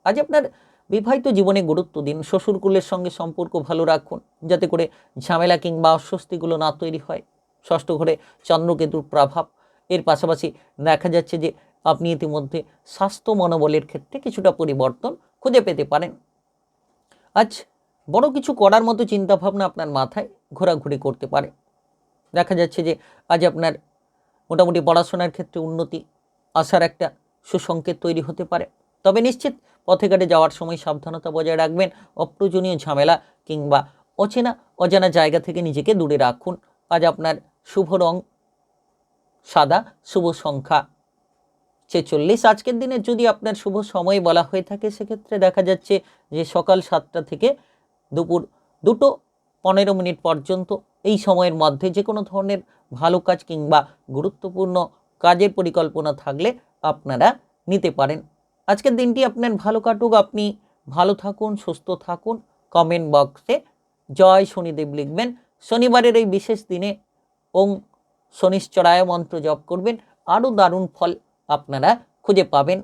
আজ আপনার বিবাহিত জীবনে গুরুত্ব দিন, শ্বশুরকুলের সঙ্গে সম্পর্ক ভালো রাখুন যাতে করে ঝামেলা কিংবা অস্বস্তিগুলো না তৈরি হয়। 6ষ্ঠ ঘরে চন্দ্রকেতুর প্রভাব, এর পাশাপাশি দেখা যাচ্ছে যে আপনি ইতিমধ্যে স্বাস্থ্য মনোবলের ক্ষেত্রে কিছুটা পরিবর্তন খুঁজে পেতে পারেন। আজ বড় কিছু করার মতো চিন্তাভাবনা আপনার মাথায় ঘোরাঘুরি করতে পারে। দেখা যাচ্ছে যে আজ আপনার মোটামুটি পড়াশোনার ক্ষেত্রে উন্নতি আসার একটা সুসংকেত তৈরি হতে পারে। তবে নিশ্চিত পথে ঘাটে যাওয়ার সময় সাবধানতা বজায় রাখবেন, অপ্রয়োজনীয় ঝামেলা কিংবা অজানা জায়গা থেকে নিজেকে দূরে রাখুন। আজ আপনার শুভ রং সাদা, শুভ সংখ্যা 46। আজকের দিনে যদি আপনার শুভ সময় বলা হয়ে থাকে সেক্ষেত্রে দেখা যাচ্ছে যে সকাল 7টা থেকে দুপুর 2:15 পর্যন্ত, এই সময়ের মধ্যে যে কোনো ধরনের ভালো কাজ কিংবা গুরুত্বপূর্ণ কাজের পরিকল্পনা থাকলে আপনারা নিতে পারেন। আজকের দিনটি আপনার ভালো কাটুক, আপনি ভালো থাকুন, সুস্থ থাকুন। কমেন্ট বক্সে জয় শনিদেব লিখবেন। শনিবারের এই বিশেষ দিনে ওং শনিশ্চরায় মন্ত্র জপ করবেন, আরও দারুণ ফল আপনারা খুঁজে পাবেন।